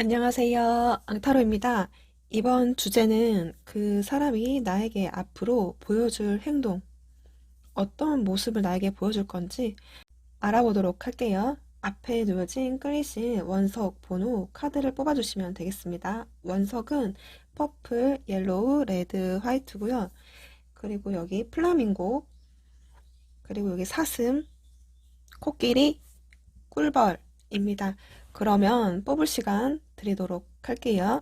안녕하세요. 앙타로입니다. 이번 주제는 그 사람이 나에게 앞으로 보여줄 행동, 어떤 모습을 나에게 보여줄 건지 알아보도록 할게요. 앞에 놓여진 끌리신 원석 번호 카드를 뽑아주시면 되겠습니다. 원석은 퍼플, 옐로우, 레드, 화이트고요. 그리고 여기 플라밍고, 그리고 여기 사슴, 코끼리, 꿀벌입니다. 그러면 뽑을 시간 드리도록 할게요.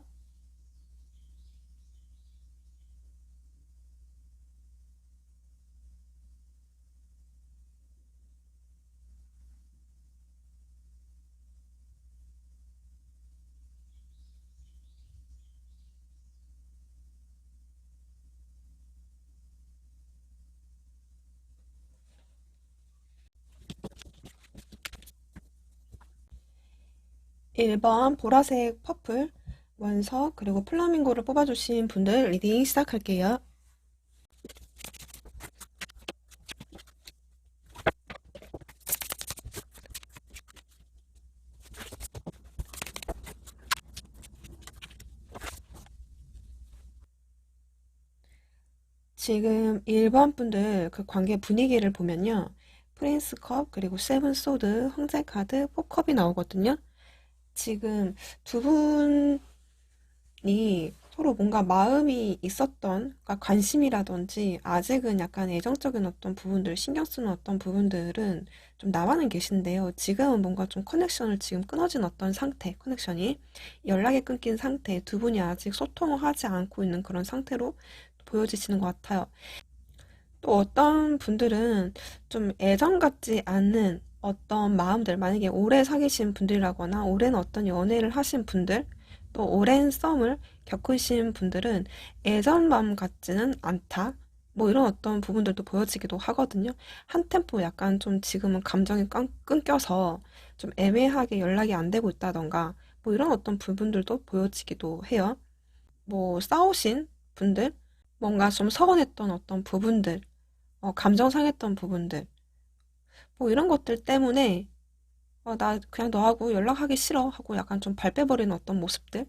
1번 보라색 퍼플 원석 그리고 플라밍고를 뽑아주신 분들 리딩 시작할게요. 지금 1번 분들 그 관계 분위기를 보면요. 프린스 컵 그리고 세븐 소드 황제 카드 포컵이 나오거든요. 지금 두 분이 서로 뭔가 마음이 있었던, 그러니까 관심이라든지 아직은 약간 애정적인 어떤 부분들, 신경 쓰는 어떤 부분들은 좀 남아는 계신데요. 지금은 뭔가 좀 커넥션을 지금 끊어진 어떤 상태, 커넥션이 연락이 끊긴 상태, 두 분이 아직 소통을 하지 않고 있는 그런 상태로 보여지시는 것 같아요. 또 어떤 분들은 좀 애정 같지 않는 어떤 마음들, 만약에 오래 사귀신 분들이라거나 오랜 어떤 연애를 하신 분들, 또 오랜 썸을 겪으신 분들은 애정맘 같지는 않다. 뭐 이런 어떤 부분들도 보여지기도 하거든요. 한 템포 약간 좀 지금은 감정이 끊겨서 좀 애매하게 연락이 안 되고 있다던가 뭐 이런 어떤 부분들도 보여지기도 해요. 뭐 싸우신 분들, 뭔가 좀 서운했던 어떤 부분들, 감정 상했던 부분들, 뭐 이런 것들 때문에 나 그냥 너하고 연락하기 싫어 하고 약간 좀 발 빼버리는 어떤 모습들도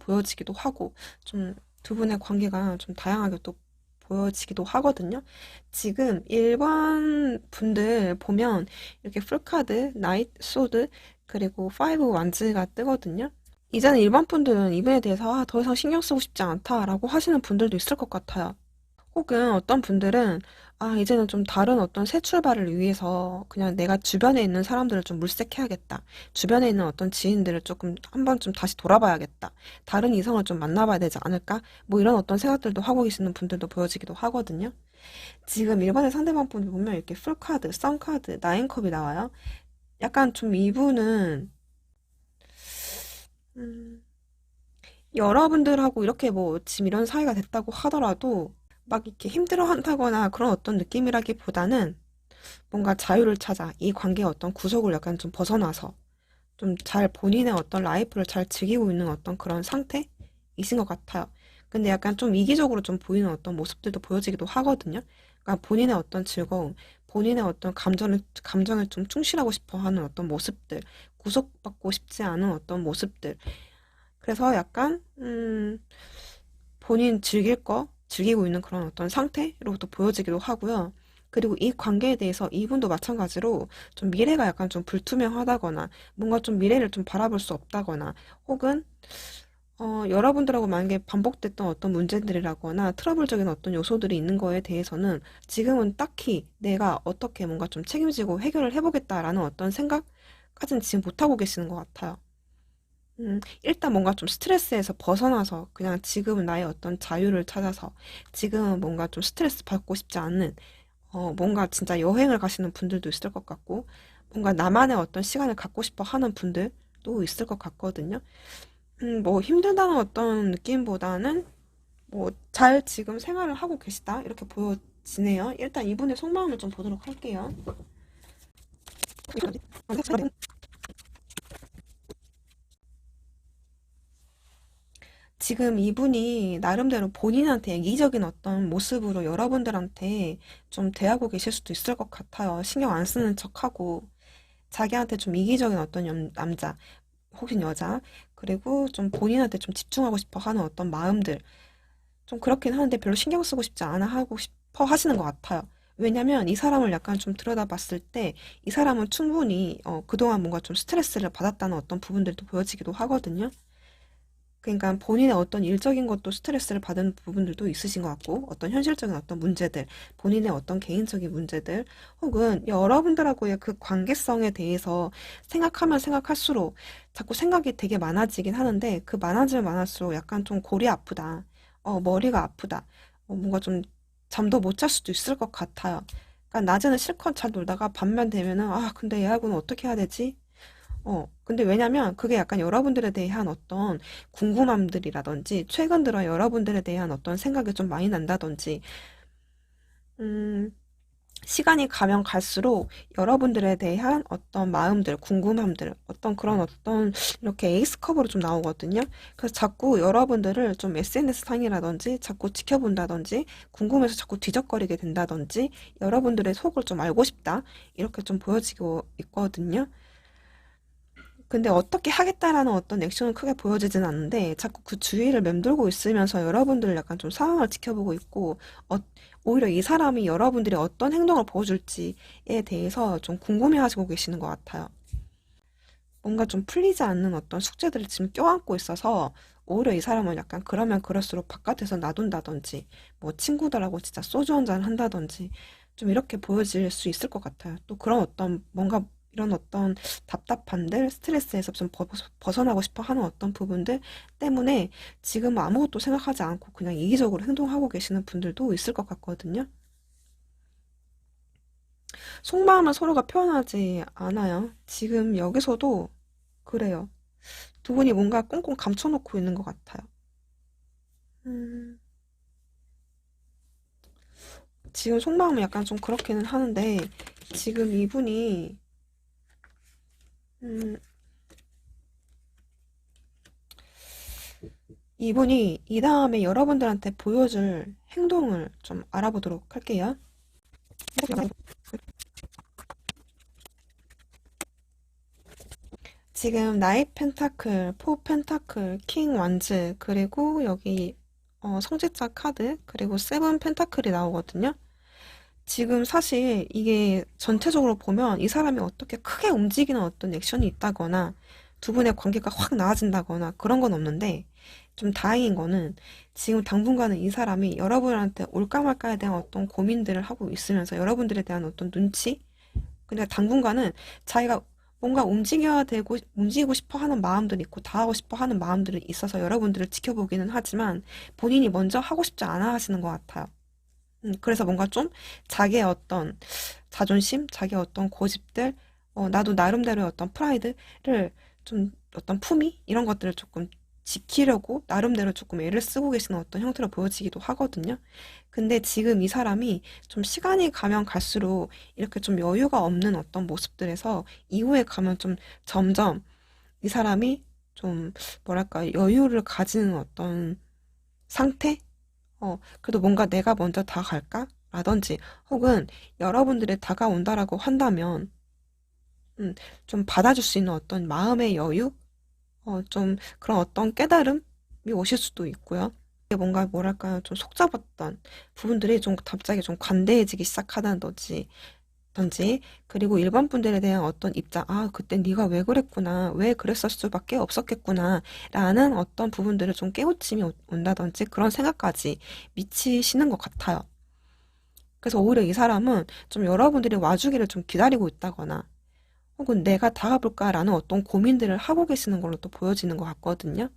보여지기도 하고 좀 두 분의 관계가 좀 다양하게 또 보여지기도 하거든요. 지금 일반 분들 보면 이렇게 풀카드, 나이트 소드, 그리고 파이브 완즈가 뜨거든요. 이제는 일반 분들은 이분에 대해서 더 이상 신경 쓰고 싶지 않다라고 하시는 분들도 있을 것 같아요. 혹은 어떤 분들은 이제는 좀 다른 어떤 새 출발을 위해서 그냥 내가 주변에 있는 사람들을 좀 물색해야겠다. 주변에 있는 어떤 지인들을 조금 한번 좀 다시 돌아봐야겠다. 다른 이성을 좀 만나봐야 되지 않을까? 뭐 이런 어떤 생각들도 하고 계시는 분들도 보여지기도 하거든요. 지금 일반의 상대방 분들 보면 이렇게 풀카드, 썬카드, 나인컵이 나와요. 약간 좀 이분은 음, 여러분들하고 이렇게 뭐 지금 이런 사이가 됐다고 하더라도 막 이렇게 힘들어 한다거나 그런 어떤 느낌이라기보다는 뭔가 자유를 찾아 이 관계의 어떤 구속을 약간 좀 벗어나서 좀 잘 본인의 어떤 라이프를 잘 즐기고 있는 어떤 그런 상태이신 것 같아요. 근데 약간 좀 이기적으로 좀 보이는 어떤 모습들도 보여지기도 하거든요. 그러니까 본인의 어떤 즐거움, 본인의 어떤 감정을 좀 충실하고 싶어 하는 어떤 모습들, 구속받고 싶지 않은 어떤 모습들. 그래서 약간, 본인 즐길 거 즐기고 있는 그런 어떤 상태로부터 보여지기도 하고요. 그리고 이 관계에 대해서 이분도 마찬가지로 좀 미래가 약간 좀 불투명하다거나 뭔가 좀 미래를 좀 바라볼 수 없다거나 혹은 여러분들하고 만약에 반복됐던 어떤 문제들이라거나 트러블적인 어떤 요소들이 있는 거에 대해서는 지금은 딱히 내가 어떻게 뭔가 좀 책임지고 해결을 해보겠다라는 어떤 생각까지는 지금 못하고 계시는 것 같아요. 일단 뭔가 좀 스트레스에서 벗어나서 그냥 지금은 나의 어떤 자유를 찾아서 지금은 뭔가 좀 스트레스 받고 싶지 않는 뭔가 진짜 여행을 가시는 분들도 있을 것 같고 뭔가 나만의 어떤 시간을 갖고 싶어 하는 분들도 있을 것 같거든요. 뭐 힘들다는 어떤 느낌보다는 뭐 잘 지금 생활을 하고 계시다 이렇게 보여지네요. 일단 이분의 속마음을 좀 보도록 할게요. 지금 이분이 나름대로 본인한테 이기적인 어떤 모습으로 여러분들한테 좀 대하고 계실 수도 있을 것 같아요. 신경 안 쓰는 척하고 자기한테 좀 이기적인 어떤 남자 혹은 여자 그리고 좀 본인한테 좀 집중하고 싶어 하는 어떤 마음들, 좀 그렇긴 하는데 별로 신경 쓰고 싶지 않아 하고 싶어 하시는 것 같아요. 왜냐면 이 사람을 약간 좀 들여다봤을 때 이 사람은 충분히 그동안 뭔가 좀 스트레스를 받았다는 어떤 부분들도 보여지기도 하거든요. 그러니까 본인의 어떤 일적인 것도 스트레스를 받은 부분들도 있으신 것 같고, 어떤 현실적인 어떤 문제들, 본인의 어떤 개인적인 문제들, 혹은 여러분들하고의 그 관계성에 대해서 생각하면 생각할수록 자꾸 생각이 되게 많아지긴 하는데, 그 많아지면 많을수록 약간 좀 골이 아프다, 머리가 아프다, 뭔가 좀 잠도 못 잘 수도 있을 것 같아요. 그러니까 낮에는 실컷 잘 놀다가 밤만 되면은, 아, 근데 얘하고는 어떻게 해야 되지? 근데 왜냐면 그게 약간 여러분들에 대한 어떤 궁금함들이라든지 최근 들어 여러분들에 대한 어떤 생각이 좀 많이 난다든지 음, 시간이 가면 갈수록 여러분들에 대한 어떤 마음들, 궁금함들, 어떤 그런 어떤 이렇게 에이스컵으로 좀 나오거든요. 그래서 자꾸 여러분들을 좀 SNS 상이라든지 자꾸 지켜본다든지 궁금해서 자꾸 뒤적거리게 된다든지 여러분들의 속을 좀 알고 싶다. 이렇게 좀 보여지고 있거든요. 근데 어떻게 하겠다라는 어떤 액션은 크게 보여지진 않는데 자꾸 그 주위를 맴돌고 있으면서 여러분들을 약간 좀 상황을 지켜보고 있고 어, 오히려 이 사람이 여러분들이 어떤 행동을 보여줄지에 대해서 좀 궁금해하시고 계시는 것 같아요. 뭔가 좀 풀리지 않는 어떤 숙제들을 지금 껴안고 있어서 오히려 이 사람은 약간 그러면 그럴수록 바깥에서 놔둔다든지 뭐 친구들하고 진짜 소주 한잔 한다든지 좀 이렇게 보여질 수 있을 것 같아요. 또 그런 어떤 뭔가 이런 어떤 답답한들 스트레스에서 좀 벗어나고 싶어 하는 어떤 부분들 때문에 지금 아무것도 생각하지 않고 그냥 이기적으로 행동하고 계시는 분들도 있을 것 같거든요. 속마음은 서로가 표현하지 않아요. 지금 여기서도 그래요. 두 분이 뭔가 꽁꽁 감춰놓고 있는 것 같아요. 음, 지금 속마음은 약간 좀 그렇기는 하는데, 지금 음, 이분이 이 다음에 여러분들한테 보여줄 행동을 좀 알아보도록 할게요. 지금 나이 펜타클, 포 펜타클, 킹 완즈, 그리고 여기 성직자 카드, 그리고 세븐 펜타클이 나오거든요. 지금 사실 이게 전체적으로 보면 이 사람이 어떻게 크게 움직이는 어떤 액션이 있다거나 두 분의 관계가 확 나아진다거나 그런 건 없는데 좀 다행인 거는 지금 당분간은 이 사람이 여러분한테 올까 말까에 대한 어떤 고민들을 하고 있으면서 여러분들에 대한 어떤 눈치? 근데 당분간은 자기가 뭔가 움직여야 되고 움직이고 싶어 하는 마음들이 있고 다 하고 싶어 하는 마음들이 있어서 여러분들을 지켜보기는 하지만 본인이 먼저 하고 싶지 않아 하시는 것 같아요. 그래서 뭔가 좀 자기의 어떤 자존심, 자기의 어떤 고집들, 나도 나름대로의 어떤 프라이드를 좀 어떤 품위? 이런 것들을 조금 지키려고 나름대로 조금 애를 쓰고 계시는 어떤 형태로 보여지기도 하거든요. 근데 지금 이 사람이 좀 시간이 가면 갈수록 이렇게 좀 여유가 없는 어떤 모습들에서 이후에 가면 좀 점점 이 사람이 좀 뭐랄까 여유를 가지는 어떤 상태? 그래도 뭔가 내가 먼저 다가갈까? 라든지, 혹은 여러분들이 다가온다라고 한다면, 음, 좀 받아줄 수 있는 어떤 마음의 여유? 좀 그런 어떤 깨달음이 오실 수도 있고요. 이게 뭔가 뭐랄까요, 좀 속잡았던 부분들이 좀 갑자기 좀 관대해지기 시작하다든지, 그리고 일반 분들에 대한 어떤 입장, 아, 그때 네가 왜 그랬구나, 왜 그랬을 수밖에 없었겠구나, 라는 어떤 부분들을 좀 깨우침이 온다든지 그런 생각까지 미치시는 것 같아요. 그래서 오히려 이 사람은 좀 여러분들이 와주기를 좀 기다리고 있다거나, 혹은 내가 다가볼까라는 어떤 고민들을 하고 계시는 걸로 또 보여지는 것 같거든요.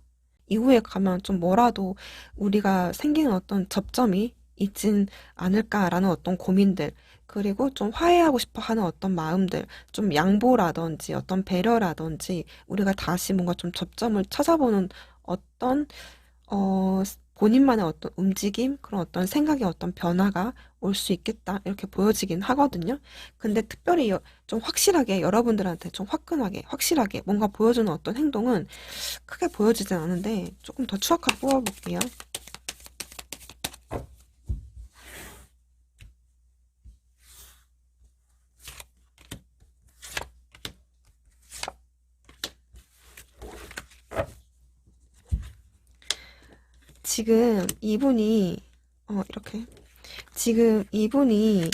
이후에 가면 좀 뭐라도 우리가 생기는 어떤 접점이 있진 않을까라는 어떤 고민들, 그리고 좀 화해하고 싶어 하는 어떤 마음들, 좀 양보라든지 어떤 배려라든지 우리가 다시 뭔가 좀 접점을 찾아보는 어떤 본인만의 어떤 움직임, 그런 어떤 생각의 어떤 변화가 올 수 있겠다, 이렇게 보여지긴 하거든요. 근데 특별히 좀 확실하게, 여러분들한테 좀 화끈하게, 확실하게 뭔가 보여주는 어떤 행동은 크게 보여지진 않은데, 조금 더 추악하게 뽑아볼게요. 지금 이분이, 이렇게. 지금 이분이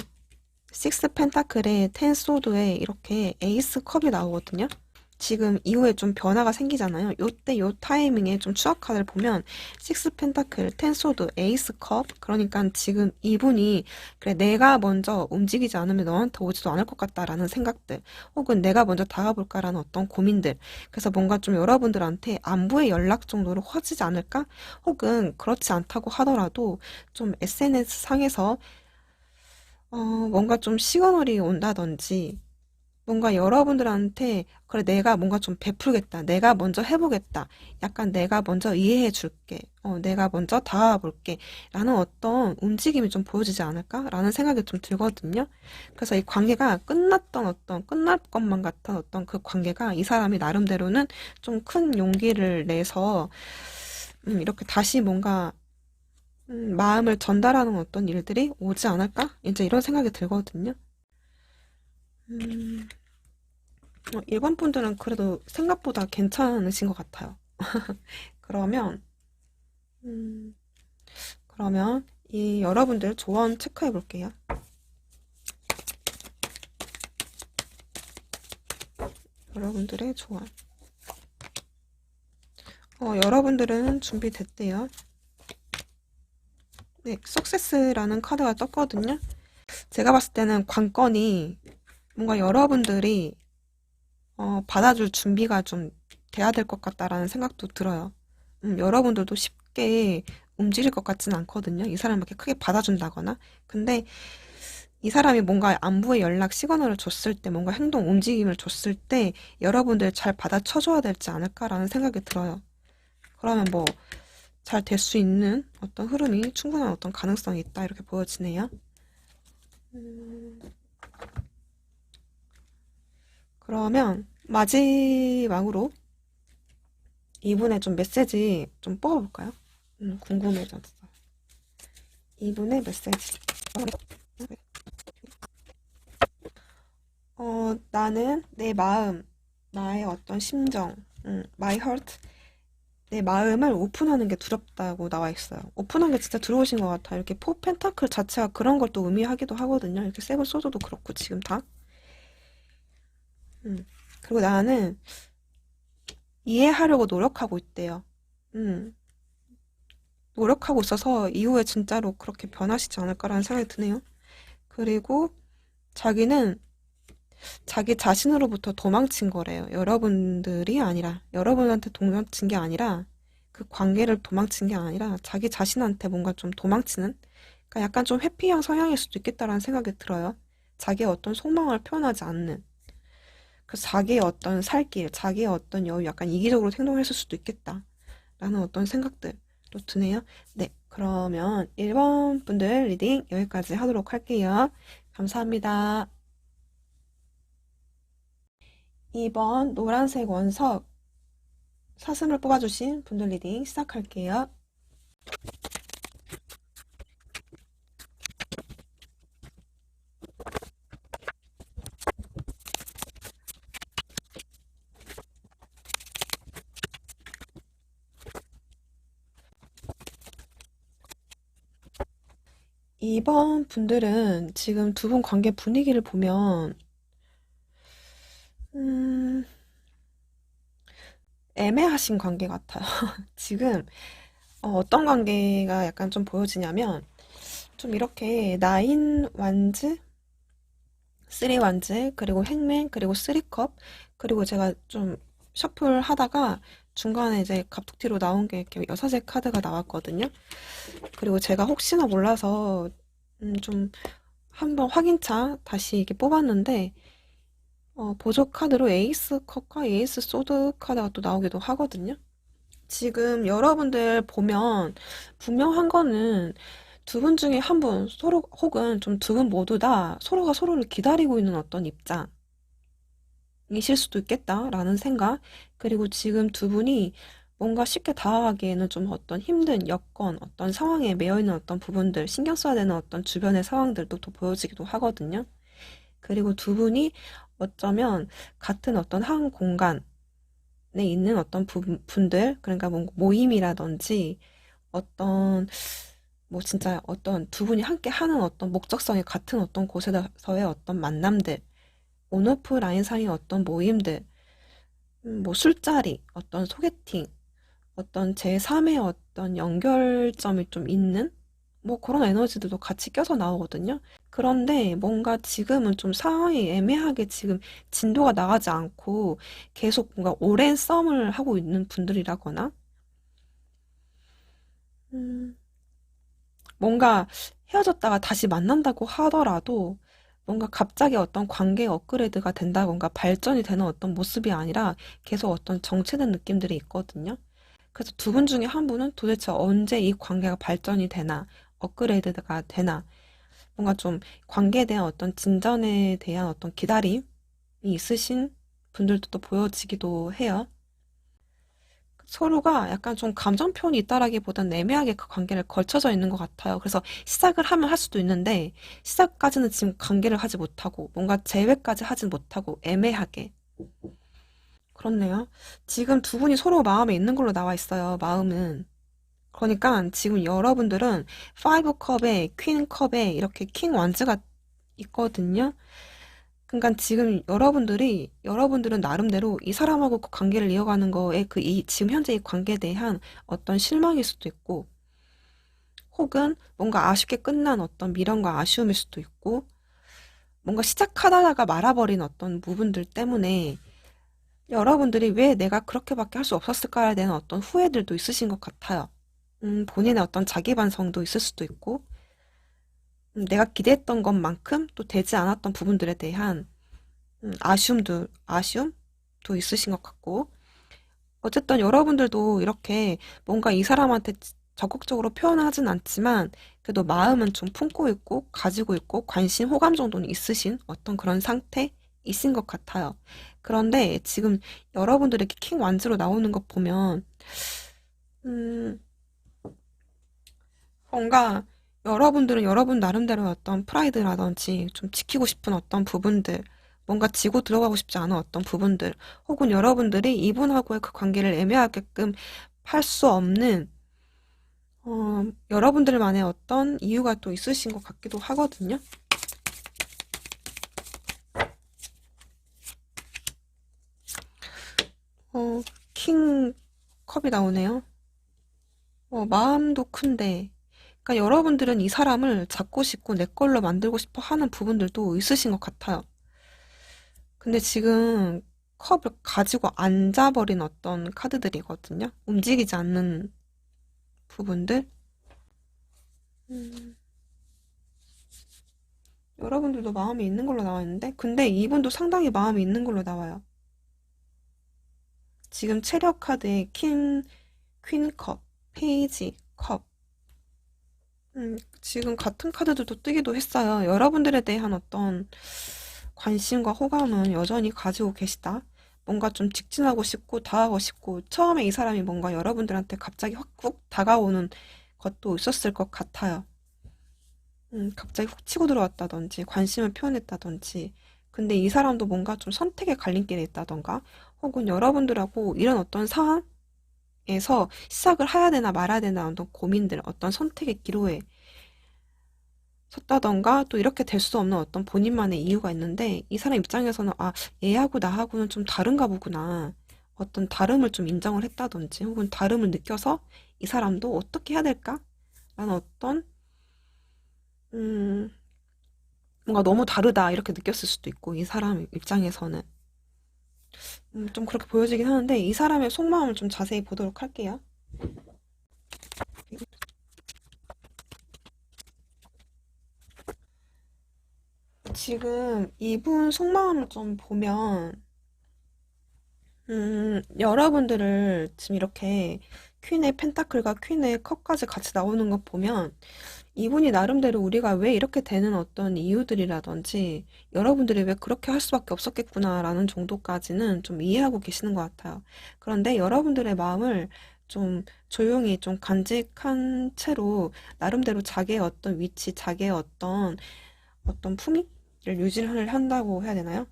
식스 펜타클에 텐 소드에 이렇게 에이스 컵이 나오거든요. 지금 이후에 좀 변화가 생기잖아요. 요때 요 타이밍에 좀 추억 카드를 보면 식스 펜타클, 텐 소드, 에이스 컵. 그러니까 지금 이분이 그래 내가 먼저 움직이지 않으면 너한테 오지도 않을 것 같다라는 생각들, 혹은 내가 먼저 다가볼까라는 어떤 고민들. 그래서 뭔가 좀 여러분들한테 안부의 연락 정도로 커지지 않을까? 혹은 그렇지 않다고 하더라도 좀 SNS 상에서 뭔가 좀 시그널이 온다든지, 뭔가 여러분들한테 그래 내가 뭔가 좀 베풀겠다, 내가 먼저 해보겠다, 약간 내가 먼저 이해해 줄게, 내가 먼저 다가가 볼게 라는 어떤 움직임이 좀 보여지지 않을까 라는 생각이 좀 들거든요. 그래서 이 관계가 끝났던 어떤 끝날 것만 같은 어떤 그 관계가 이 사람이 나름대로는 좀 큰 용기를 내서 이렇게 다시 뭔가 마음을 전달하는 어떤 일들이 오지 않을까 이제 이런 생각이 들거든요. 음, 일본 분들은 그래도 생각보다 괜찮으신 것 같아요. 그러면, 음, 그러면 이 여러분들 조언 체크해 볼게요. 여러분들의 조언. 여러분들은 준비됐대요. 네, 석세스라는 카드가 떴거든요. 제가 봤을 때는 관건이 뭔가 여러분들이 받아줄 준비가 좀 돼야 될 것 같다라는 생각도 들어요. 여러분들도 쉽게 움직일 것 같지는 않거든요. 이 사람을 이렇게 크게 받아준다거나. 근데 이 사람이 뭔가 안부의 연락 시그널을 줬을 때, 뭔가 행동 움직임을 줬을 때 여러분들 잘 받아쳐줘야 되지 않을까라는 생각이 들어요. 그러면 뭐 잘 될 수 있는 어떤 흐름이 충분한 어떤 가능성이 있다 이렇게 보여지네요. 음, 그러면 마지막으로 이분의 좀 메시지 좀 뽑아볼까요? 궁금해졌어. 이분의 메시지. 나는 내 마음, 나의 어떤 심정, my heart, 내 마음을 오픈하는 게 두렵다고 나와 있어요. 오픈한 게 진짜 들어오신 것 같아요. 이렇게 포 펜타클 자체가 그런 걸 또 의미하기도 하거든요. 이렇게 세븐 소드도 그렇고 지금 다. 음. 그리고 나는 이해하려고 노력하고 있대요. 음. 노력하고 있어서 이후에 진짜로 그렇게 변하시지 않을까라는 생각이 드네요. 그리고 자기는 자기 자신으로부터 도망친 거래요. 여러분들이 아니라, 여러분한테 도망친 게 아니라, 그 관계를 도망친 게 아니라, 자기 자신한테 뭔가 좀 도망치는? 그러니까 약간 좀 회피형 성향일 수도 있겠다라는 생각이 들어요. 자기의 어떤 속마음을 표현하지 않는. 그 자기의 어떤 살길, 자기의 어떤 여유, 약간 이기적으로 행동했을 수도 있겠다. 라는 어떤 생각들도 드네요. 네, 그러면 1번 분들 리딩 여기까지 하도록 할게요. 감사합니다. 2번 노란색 원석 사슴을 뽑아주신 분들 리딩 시작할게요. 2번 분들은 지금 두 분 관계 분위기를 보면 음, 애매하신 관계 같아요. 지금 어떤 관계가 약간 좀 보여지냐면 좀 이렇게 나인 완즈, 쓰리 완즈, 그리고 행맨, 그리고 쓰리컵, 그리고 제가 좀 셔플 하다가 중간에 이제 갑툭튀로 나온 게 이렇게 여사제 카드가 나왔거든요. 그리고 제가 혹시나 몰라서 좀 한번 확인차 다시 이렇게 뽑았는데 보조 카드로 에이스 컵과 에이스 소드 카드가 또 나오기도 하거든요. 지금 여러분들 보면 분명한 거는 두 분 중에 한 분, 서로, 혹은 좀 두 분 모두 다 서로가 서로를 기다리고 있는 어떤 입장이실 수도 있겠다라는 생각. 그리고 지금 두 분이 뭔가 쉽게 다가가기에는 좀 어떤 힘든 여건, 어떤 상황에 매여 있는 어떤 부분들, 신경 써야 되는 어떤 주변의 상황들도 또 보여지기도 하거든요. 그리고 두 분이 어쩌면 같은 어떤 한 공간에 있는 어떤 분들, 그러니까 뭐 모임이라든지 어떤 뭐 진짜 어떤 두 분이 함께 하는 어떤 목적성이 같은 어떤 곳에서의 어떤 만남들, 온오프 라인 사이의 어떤 모임들, 뭐 술자리, 어떤 소개팅, 어떤 제3의 어떤 연결점이 좀 있는 뭐 그런 에너지들도 같이 껴서 나오거든요. 그런데 뭔가 지금은 좀 상황이 애매하게 지금 진도가 나가지 않고 계속 뭔가 오랜 싸움을 하고 있는 분들이라거나 음, 뭔가 헤어졌다가 다시 만난다고 하더라도 뭔가 갑자기 어떤 관계 업그레이드가 된다던가 발전이 되는 어떤 모습이 아니라 계속 어떤 정체된 느낌들이 있거든요. 그래서 두 분 중에 한 분은 도대체 언제 이 관계가 발전이 되나, 업그레이드가 되나, 뭔가 좀 관계에 대한 어떤 진전에 대한 어떤 기다림이 있으신 분들도 또 보여지기도 해요. 서로가 약간 좀 감정 표현이 있다라기보단 애매하게 그 관계를 걸쳐져 있는 것 같아요. 그래서 시작을 하면 할 수도 있는데, 시작까지는 지금 관계를 하지 못하고, 뭔가 재회까지 하진 못하고, 애매하게. 그렇네요. 지금 두 분이 서로 마음에 있는 걸로 나와 있어요, 마음은. 그러니까 지금 여러분들은 5컵에 퀸 컵에 이렇게 킹 완즈가 있거든요. 그러니까 지금 여러분들은 나름대로 이 사람하고 그 관계를 이어가는 거에 지금 현재 이 관계에 대한 어떤 실망일 수도 있고, 혹은 뭔가 아쉽게 끝난 어떤 미련과 아쉬움일 수도 있고, 뭔가 시작하다가 말아버린 어떤 부분들 때문에 여러분들이 왜 내가 그렇게밖에 할 수 없었을까에 대한 어떤 후회들도 있으신 것 같아요. 본인의 어떤 자기 반성도 있을 수도 있고, 내가 기대했던 것만큼 또 되지 않았던 부분들에 대한 아쉬움도 있으신 것 같고, 어쨌든 여러분들도 이렇게 뭔가 이 사람한테 적극적으로 표현하진 않지만, 그래도 마음은 좀 품고 있고, 가지고 있고, 관심, 호감 정도는 있으신 어떤 그런 상태이신 것 같아요. 그런데 지금 여러분들에게 킹 완즈로 나오는 것 보면, 음, 뭔가 여러분들은 여러분 나름대로의 어떤 프라이드라든지 좀 지키고 싶은 어떤 부분들, 뭔가 지고 들어가고 싶지 않은 어떤 부분들, 혹은 여러분들이 이분하고의 그 관계를 애매하게끔 할 수 없는, 여러분들만의 어떤 이유가 또 있으신 것 같기도 하거든요. 어, 킹 컵이 나오네요. 마음도 큰데, 그러니까 여러분들은 이 사람을 잡고 싶고 내 걸로 만들고 싶어 하는 부분들도 있으신 것 같아요. 근데 지금 컵을 가지고 앉아버린 어떤 카드들이거든요. 움직이지 않는 부분들. 음, 여러분들도 마음이 있는 걸로 나와 있는데, 근데 이분도 상당히 마음이 있는 걸로 나와요. 지금 체력 카드에 퀸 컵, 페이지 컵. 지금 같은 카드들도 뜨기도 했어요. 여러분들에 대한 어떤 관심과 호감은 여전히 가지고 계시다. 뭔가 좀 직진하고 싶고 다가가고 싶고 처음에 이 사람이 뭔가 여러분들한테 갑자기 확 훅 다가오는 것도 있었을 것 같아요. 갑자기 훅 치고 들어왔다든지 관심을 표현했다든지 근데 이 사람도 뭔가 좀 선택의 갈림길에 있다던가 혹은 여러분들하고 이런 어떤 상황에서 시작을 해야 되나 말아야 되나 어떤 고민들 어떤 선택의 기로에 섰다던가 또 이렇게 될 수 없는 어떤 본인만의 이유가 있는데 이 사람 입장에서는 아 얘하고 나하고는 좀 다른가 보구나 어떤 다름을 좀 인정을 했다든지 혹은 다름을 느껴서 이 사람도 어떻게 해야 될까? 라는 어떤 음 뭔가 너무 다르다 이렇게 느꼈을 수도 있고 이 사람 입장에서는 좀 그렇게 보여지긴 하는데 이 사람의 속마음을 좀 자세히 보도록 할게요. 지금 이분 속마음을 좀 보면 여러분들을 지금 이렇게 퀸의 펜타클과 퀸의 컵까지 같이 나오는 거 보면 이분이 나름대로 우리가 왜 이렇게 되는 어떤 이유들이라든지 여러분들이 왜 그렇게 할 수밖에 없었겠구나라는 정도까지는 좀 이해하고 계시는 것 같아요. 그런데 여러분들의 마음을 좀 조용히 좀 간직한 채로 나름대로 자기의 어떤 위치, 자기의 어떤 품위를 유지를 한다고 해야 되나요?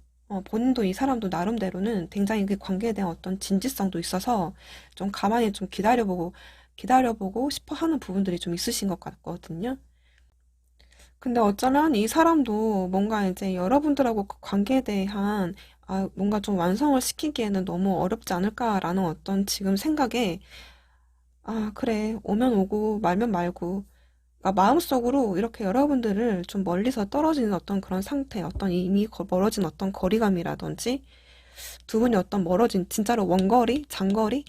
본인도 이 사람도 나름대로는 굉장히 그 관계에 대한 어떤 진지성도 있어서 좀 가만히 좀 기다려보고 기다려보고 싶어 하는 부분들이 좀 있으신 것 같거든요. 근데 어쩌면 이 사람도 뭔가 이제 여러분들하고 그 관계에 대한 뭔가 좀 완성을 시키기에는 너무 어렵지 않을까라는 어떤 지금 생각에 그래, 오면 오고 말면 말고 마음속으로 이렇게 여러분들을 좀 멀리서 떨어지는 어떤 그런 상태, 어떤 이미 멀어진 어떤 거리감이라든지 두 분이 어떤 멀어진 진짜로 원거리, 장거리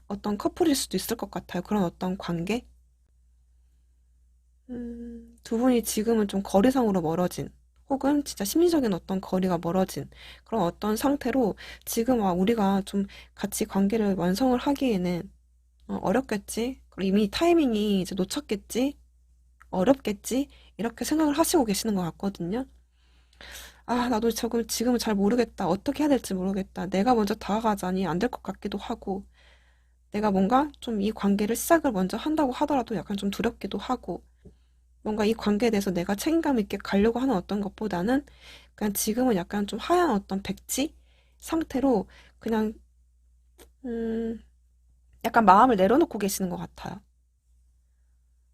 어떤 커플일 수도 있을 것 같아요. 그런 어떤 관계. 두 분이 지금은 좀 거리상으로 멀어진, 혹은 진짜 심리적인 어떤 거리가 멀어진 그런 어떤 상태로 지금 우리가 좀 같이 관계를 완성을 하기에는 어렵겠지. 그리고 이미 타이밍이 이제 놓쳤겠지. 어렵겠지. 이렇게 생각을 하시고 계시는 것 같거든요. 나도 지금은 잘 모르겠다. 어떻게 해야 될지 모르겠다. 내가 먼저 다가가자니 안 될 것 같기도 하고, 내가 뭔가 좀 이 관계를 시작을 먼저 한다고 하더라도 약간 좀 두렵기도 하고, 뭔가 이 관계에 대해서 내가 책임감 있게 가려고 하는 어떤 것보다는 그냥 지금은 약간 좀 하얀 어떤 백지 상태로 그냥 음, 약간 마음을 내려놓고 계시는 것 같아요.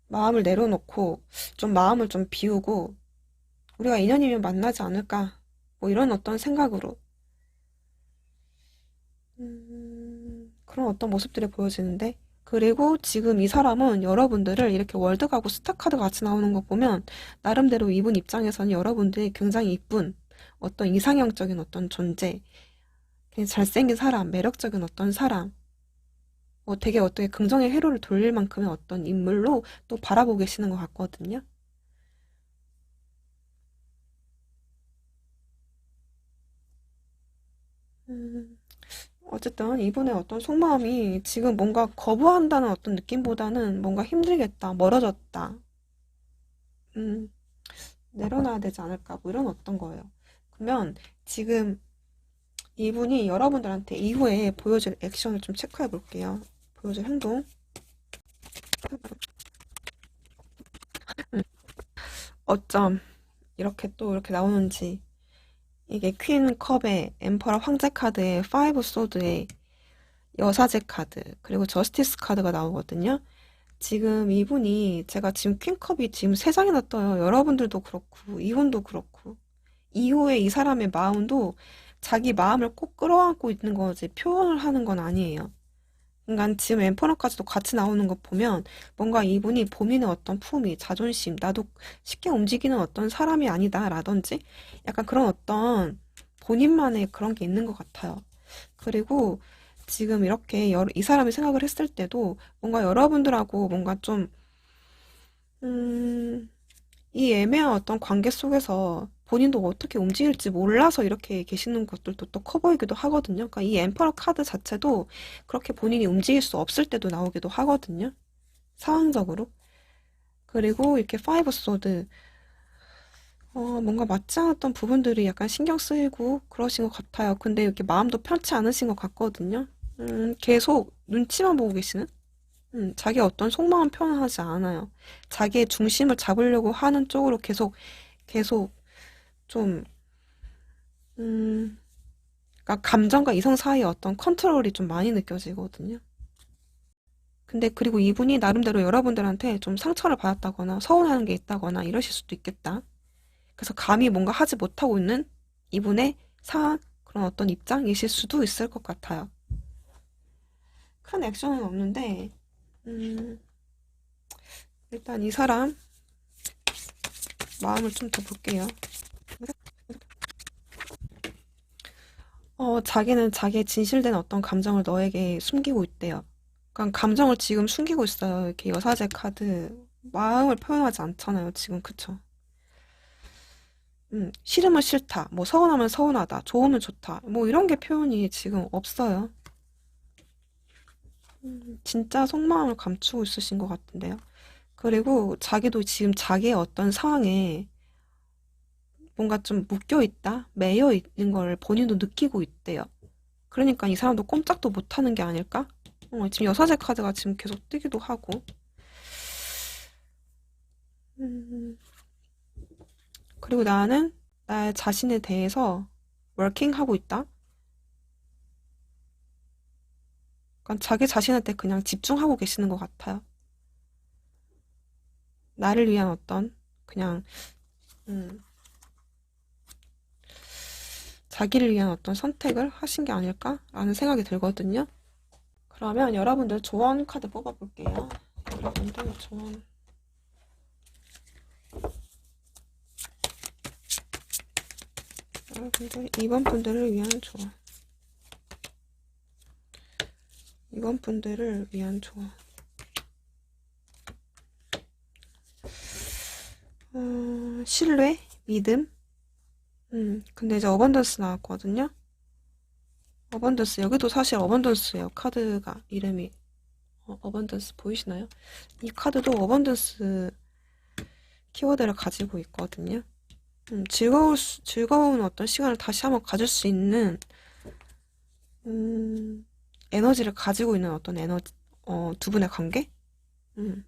마음을 내려놓고 좀 마음을 좀 비우고 우리가 인연이면 만나지 않을까 뭐 이런 어떤 생각으로 그런 어떤 모습들이 보여지는데 그리고 지금 이 사람은 여러분들을 이렇게 월드가고 스타카드 같이 나오는 거 보면 나름대로 이분 입장에서는 여러분들이 굉장히 이쁜 어떤 이상형적인 어떤 존재 굉장히 잘생긴 사람 매력적인 어떤 사람 되게 어떻게 긍정의 회로를 돌릴 만큼의 어떤 인물로 또 바라보고 계시는 것 같거든요. 음, 어쨌든 이분의 어떤 속마음이 지금 뭔가 거부한다는 어떤 느낌보다는 뭔가 힘들겠다, 멀어졌다, 음, 내려놔야 되지 않을까, 뭐 이런 어떤 거예요. 그러면 지금 이분이 여러분들한테 이후에 보여줄 액션을 좀 체크해 볼게요. 보여줄 행동. 어쩜 이렇게 또 이렇게 나오는지. 이게 퀸 컵의 엠퍼러 황제 카드에 파이브 소드의 여사제 카드, 그리고 저스티스 카드가 나오거든요. 지금 이분이 제가 지금 퀸컵이 지금 세 장이나 떠요. 여러분들도 그렇고 이분도 그렇고 이후에 이 사람의 마음도 자기 마음을 꼭 끌어안고 있는 거지 표현을 하는 건 아니에요. 그러니까 지금 엠퍼러까지도 같이 나오는 거 보면 뭔가 이분이 본인의 어떤 품위, 자존심, 나도 쉽게 움직이는 어떤 사람이 아니다라든지 약간 그런 어떤 본인만의 그런 게 있는 것 같아요. 그리고 지금 이렇게 이 사람이 생각을 했을 때도 뭔가 여러분들하고 뭔가 좀, 음, 이 애매한 어떤 관계 속에서 본인도 어떻게 움직일지 몰라서 이렇게 계시는 것들도 또 커 보이기도 하거든요. 그러니까 이 엠퍼러 카드 자체도 그렇게 본인이 움직일 수 없을 때도 나오기도 하거든요. 상황적으로. 그리고 이렇게 파이브 소드, 뭔가 맞지 않았던 부분들이 약간 신경 쓰이고 그러신 것 같아요. 근데 이렇게 마음도 편치 않으신 것 같거든요. 계속 눈치만 보고 계시는? 자기 어떤 속마음 표현하지 않아요. 자기의 중심을 잡으려고 하는 쪽으로 계속 좀, 음, 그러니까 감정과 이성 사이의 어떤 컨트롤이 좀 많이 느껴지거든요. 근데 그리고 이분이 나름대로 여러분들한테 좀 상처를 받았다거나 서운한 게 있다거나 이러실 수도 있겠다. 그래서 감히 뭔가 하지 못하고 있는 이분의 상황, 그런 어떤 입장이실 수도 있을 것 같아요. 큰 액션은 없는데, 음, 일단 이 사람 마음을 좀 더 볼게요. 자기는 자기의 진실된 어떤 감정을 너에게 숨기고 있대요. 그러니까 감정을 지금 숨기고 있어요. 이렇게 여사제 카드. 마음을 표현하지 않잖아요, 지금. 그쵸? 싫으면 싫다. 뭐 서운하면 서운하다. 좋으면 좋다. 뭐 이런 게 표현이 지금 없어요. 진짜 속마음을 감추고 있으신 것 같은데요. 그리고 자기도 지금 자기의 어떤 상황에 뭔가 좀 묶여 있다, 매여 있는 걸 본인도 느끼고 있대요. 그러니까 이 사람도 꼼짝도 못 하는 게 아닐까? 지금 여사제 카드가 지금 계속 뜨기도 하고. 음, 그리고 나는 나의 자신에 대해서 워킹하고 있다. 그러니까 자기 자신한테 그냥 집중하고 계시는 것 같아요. 나를 위한 어떤 그냥 음, 자기를 위한 어떤 선택을 하신 게 아닐까라는 생각이 들거든요. 그러면 여러분들 조언 카드 뽑아볼게요. 여러분들 조언. 여러분들 이번 분들을 위한 조언. 이번 분들을 위한 조언. 신뢰, 믿음. 근데 이제 어번던스 나왔거든요. 어번던스 여기도 사실 어번던스예요. 카드가 이름이 어번던스 보이시나요? 이 카드도 어번던스 키워드를 가지고 있거든요. 즐거운 어떤 시간을 다시 한번 가질 수 있는 에너지를 가지고 있는 어떤 에너지 두 분의 관계? 음,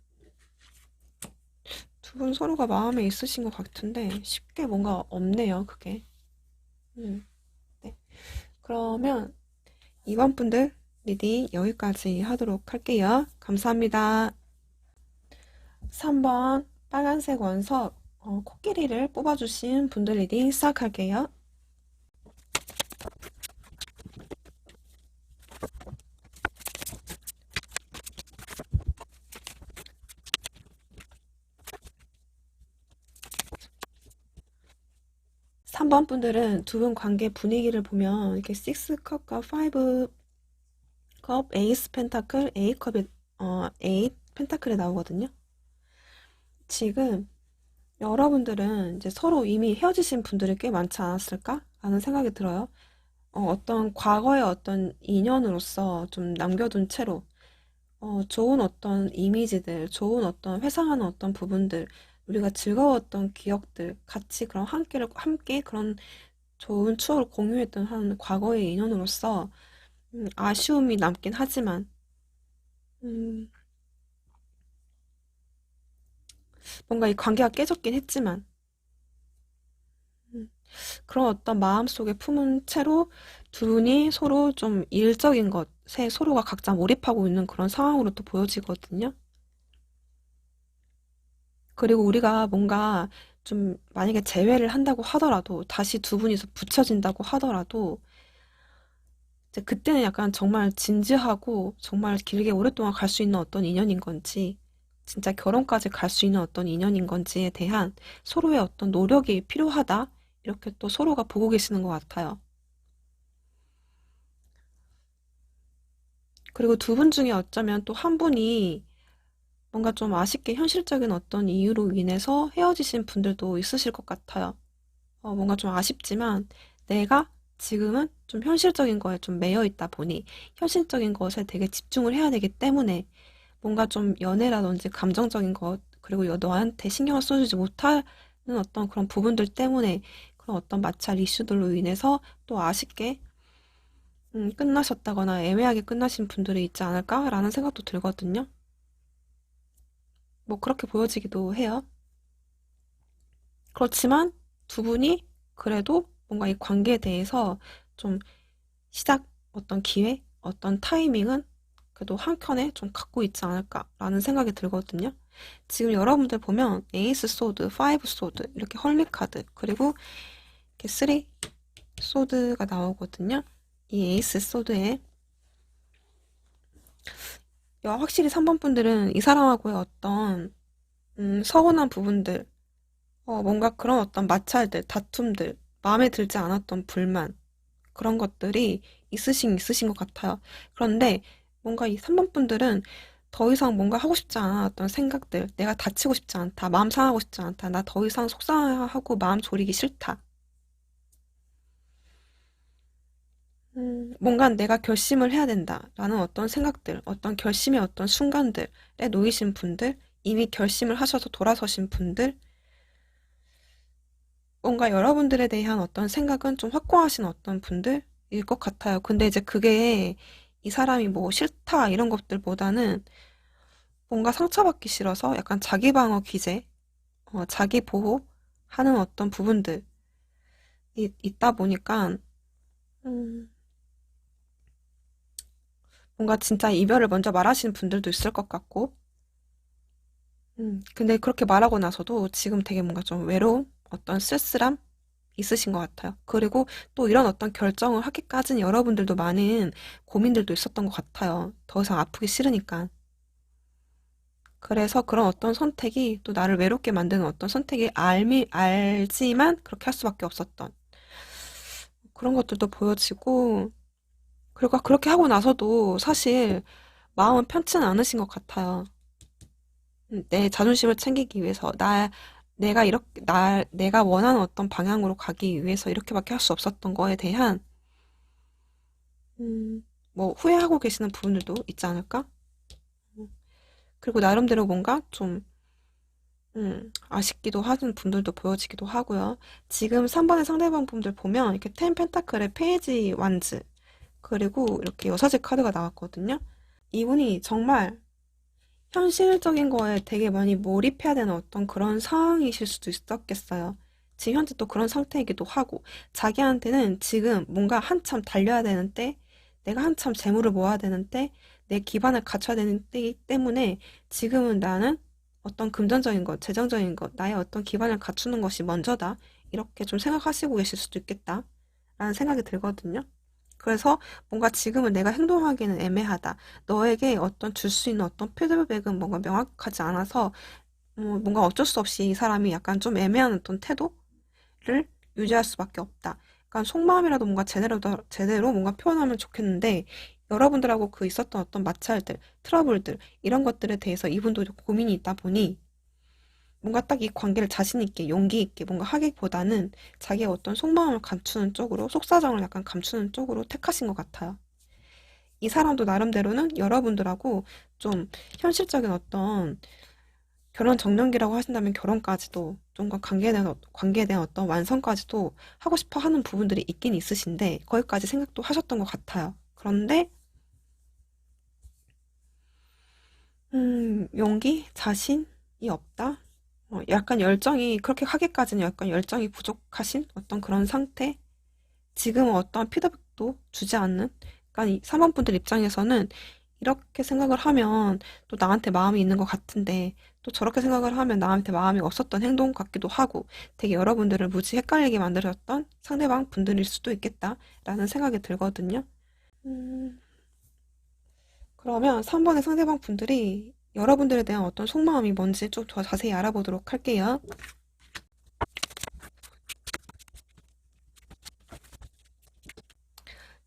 두 분 서로가 마음에 있으신 것 같은데 쉽게 뭔가 없네요, 그게. 음, 네. 그러면 이번 분들 리딩 여기까지 하도록 할게요. 감사합니다. 3번 빨간색 원석 코끼리를 뽑아주신 분들 리딩 시작할게요. 3번 분들은 두 분 관계 분위기를 보면 이렇게 6컵과 5컵, 에이스 펜타클, A컵에 8 펜타클에 나오거든요. 지금 여러분들은 이제 서로 이미 헤어지신 분들이 꽤 많지 않았을까? 라는 생각이 들어요. 어떤 과거의 어떤 인연으로서 좀 남겨둔 채로 좋은 어떤 이미지들, 좋은 어떤 회상하는 어떤 부분들, 우리가 즐거웠던 기억들, 같이 그런 함께 그런 좋은 추억을 공유했던 한 과거의 인연으로서 아쉬움이 남긴 하지만 음, 뭔가 이 관계가 깨졌긴 했지만 음, 그런 어떤 마음속에 품은 채로 두 분이 서로 좀 일적인 것에 서로가 각자 몰입하고 있는 그런 상황으로 또 보여지거든요. 그리고 우리가 뭔가 좀 만약에 재회를 한다고 하더라도 다시 두 분이서 붙여진다고 하더라도 이제 그때는 약간 정말 진지하고 정말 길게 오랫동안 갈 수 있는 어떤 인연인 건지 진짜 결혼까지 갈 수 있는 어떤 인연인 건지에 대한 서로의 어떤 노력이 필요하다 이렇게 또 서로가 보고 계시는 것 같아요. 그리고 두 분 중에 어쩌면 또 한 분이 뭔가 좀 아쉽게 현실적인 어떤 이유로 인해서 헤어지신 분들도 있으실 것 같아요. 뭔가 좀 아쉽지만 내가 지금은 좀 현실적인 거에 좀 매여 있다 보니 현실적인 것에 되게 집중을 해야 되기 때문에 뭔가 좀 연애라든지 감정적인 것 그리고 너한테 신경을 써주지 못하는 어떤 그런 부분들 때문에 그런 어떤 마찰 이슈들로 인해서 또 아쉽게 끝나셨다거나 애매하게 끝나신 분들이 있지 않을까라는 생각도 들거든요. 뭐 그렇게 보여지기도 해요. 그렇지만 두 분이 그래도 뭔가 이 관계에 대해서 좀 시작 어떤 기회, 어떤 타이밍은 그래도 한켠에 좀 갖고 있지 않을까라는 생각이 들거든요. 지금 여러분들 보면 에이스 소드, 파이브 소드 이렇게 헐미 카드 그리고 이렇게 쓰리 소드가 나오거든요. 이 에이스 소드에 확실히 3번 분들은 이 사람하고의 어떤 서운한 부분들 뭔가 그런 어떤 마찰들, 다툼들, 마음에 들지 않았던 불만, 그런 것들이 있으신 것 같아요. 그런데 뭔가 이 3번 분들은 더 이상 뭔가 하고 싶지 않았던 생각들, 내가 다치고 싶지 않다, 마음 상하고 싶지 않다, 나 더 이상 속상하고 마음 졸이기 싫다. 뭔가 내가 결심을 해야 된다라는 어떤 생각들, 어떤 결심의 어떤 순간들에 놓이신 분들, 이미 결심을 하셔서 돌아서신 분들, 뭔가 여러분들에 대한 어떤 생각은 좀 확고하신 어떤 분들일 것 같아요. 근데 이제 그게 이 사람이 뭐 싫다 이런 것들보다는 뭔가 상처받기 싫어서 약간 자기 방어 기제, 자기 보호하는 어떤 부분들이 있다 보니까 음, 뭔가 진짜 이별을 먼저 말하시는 분들도 있을 것 같고, 근데 그렇게 말하고 나서도 지금 되게 뭔가 좀 외로움, 어떤 쓸쓸함 있으신 것 같아요. 그리고 또 이런 어떤 결정을 하기까지는 여러분들도 많은 고민들도 있었던 것 같아요. 더 이상 아프기 싫으니까. 그래서 그런 어떤 선택이 또 나를 외롭게 만드는 어떤 선택이 알지만 그렇게 할 수밖에 없었던 그런 것들도 보여지고, 그리고 그렇게 하고 나서도 사실 마음은 편치는 않으신 것 같아요. 내 자존심을 챙기기 위해서, 내가 원하는 어떤 방향으로 가기 위해서 이렇게밖에 할 수 없었던 거에 대한, 음, 뭐, 후회하고 계시는 부분들도 있지 않을까? 음, 그리고 나름대로 뭔가 좀, 아쉽기도 하는 분들도 보여지기도 하고요. 지금 3번의 상대방 분들 보면, 이렇게 텐 펜타클의 페이지 완즈, 그리고 이렇게 여사제 카드가 나왔거든요. 이분이 정말 현실적인 거에 되게 많이 몰입해야 되는 어떤 그런 상황이실 수도 있었겠어요. 지금 현재 또 그런 상태이기도 하고, 자기한테는 지금 뭔가 한참 달려야 되는 때, 내가 한참 재물을 모아야 되는 때, 내 기반을 갖춰야 되는 때이기 때문에 지금은 나는 어떤 금전적인 것, 재정적인 것, 나의 어떤 기반을 갖추는 것이 먼저다. 이렇게 좀 생각하시고 계실 수도 있겠다. 라는 생각이 들거든요. 그래서 뭔가 지금은 내가 행동하기는 애매하다. 너에게 어떤 줄 수 있는 어떤 피드백은 뭔가 명확하지 않아서 뭔가 어쩔 수 없이 이 사람이 약간 좀 애매한 어떤 태도를 유지할 수밖에 없다. 약간 속마음이라도 뭔가 제대로 뭔가 표현하면 좋겠는데 여러분들하고 그 있었던 어떤 마찰들, 트러블들 이런 것들에 대해서 이분도 고민이 있다 보니 뭔가 딱 이 관계를 자신 있게 용기 있게 뭔가 하기보다는 자기의 어떤 속마음을 감추는 쪽으로 속사정을 약간 감추는 쪽으로 택하신 것 같아요. 이 사람도 나름대로는 여러분들하고 좀 현실적인 어떤 결혼 정년기라고 하신다면 결혼까지도 좀 관계에 대한 어떤 완성까지도 하고 싶어 하는 부분들이 있긴 있으신데 거기까지 생각도 하셨던 것 같아요. 그런데 용기, 자신이 없다. 약간 열정이 그렇게 하기까지는 약간 열정이 부족하신 어떤 그런 상태. 지금은 어떠한 피드백도 주지 않는, 그러니까 이 3번 분들 입장에서는 이렇게 생각을 하면 또 나한테 마음이 있는 것 같은데 또 저렇게 생각을 하면 나한테 마음이 없었던 행동 같기도 하고 되게 여러분들을 무지 헷갈리게 만들었던 상대방 분들일 수도 있겠다라는 생각이 들거든요. 음, 그러면 3번의 상대방 분들이 여러분들에 대한 어떤 속마음이 뭔지 좀 더 자세히 알아보도록 할게요.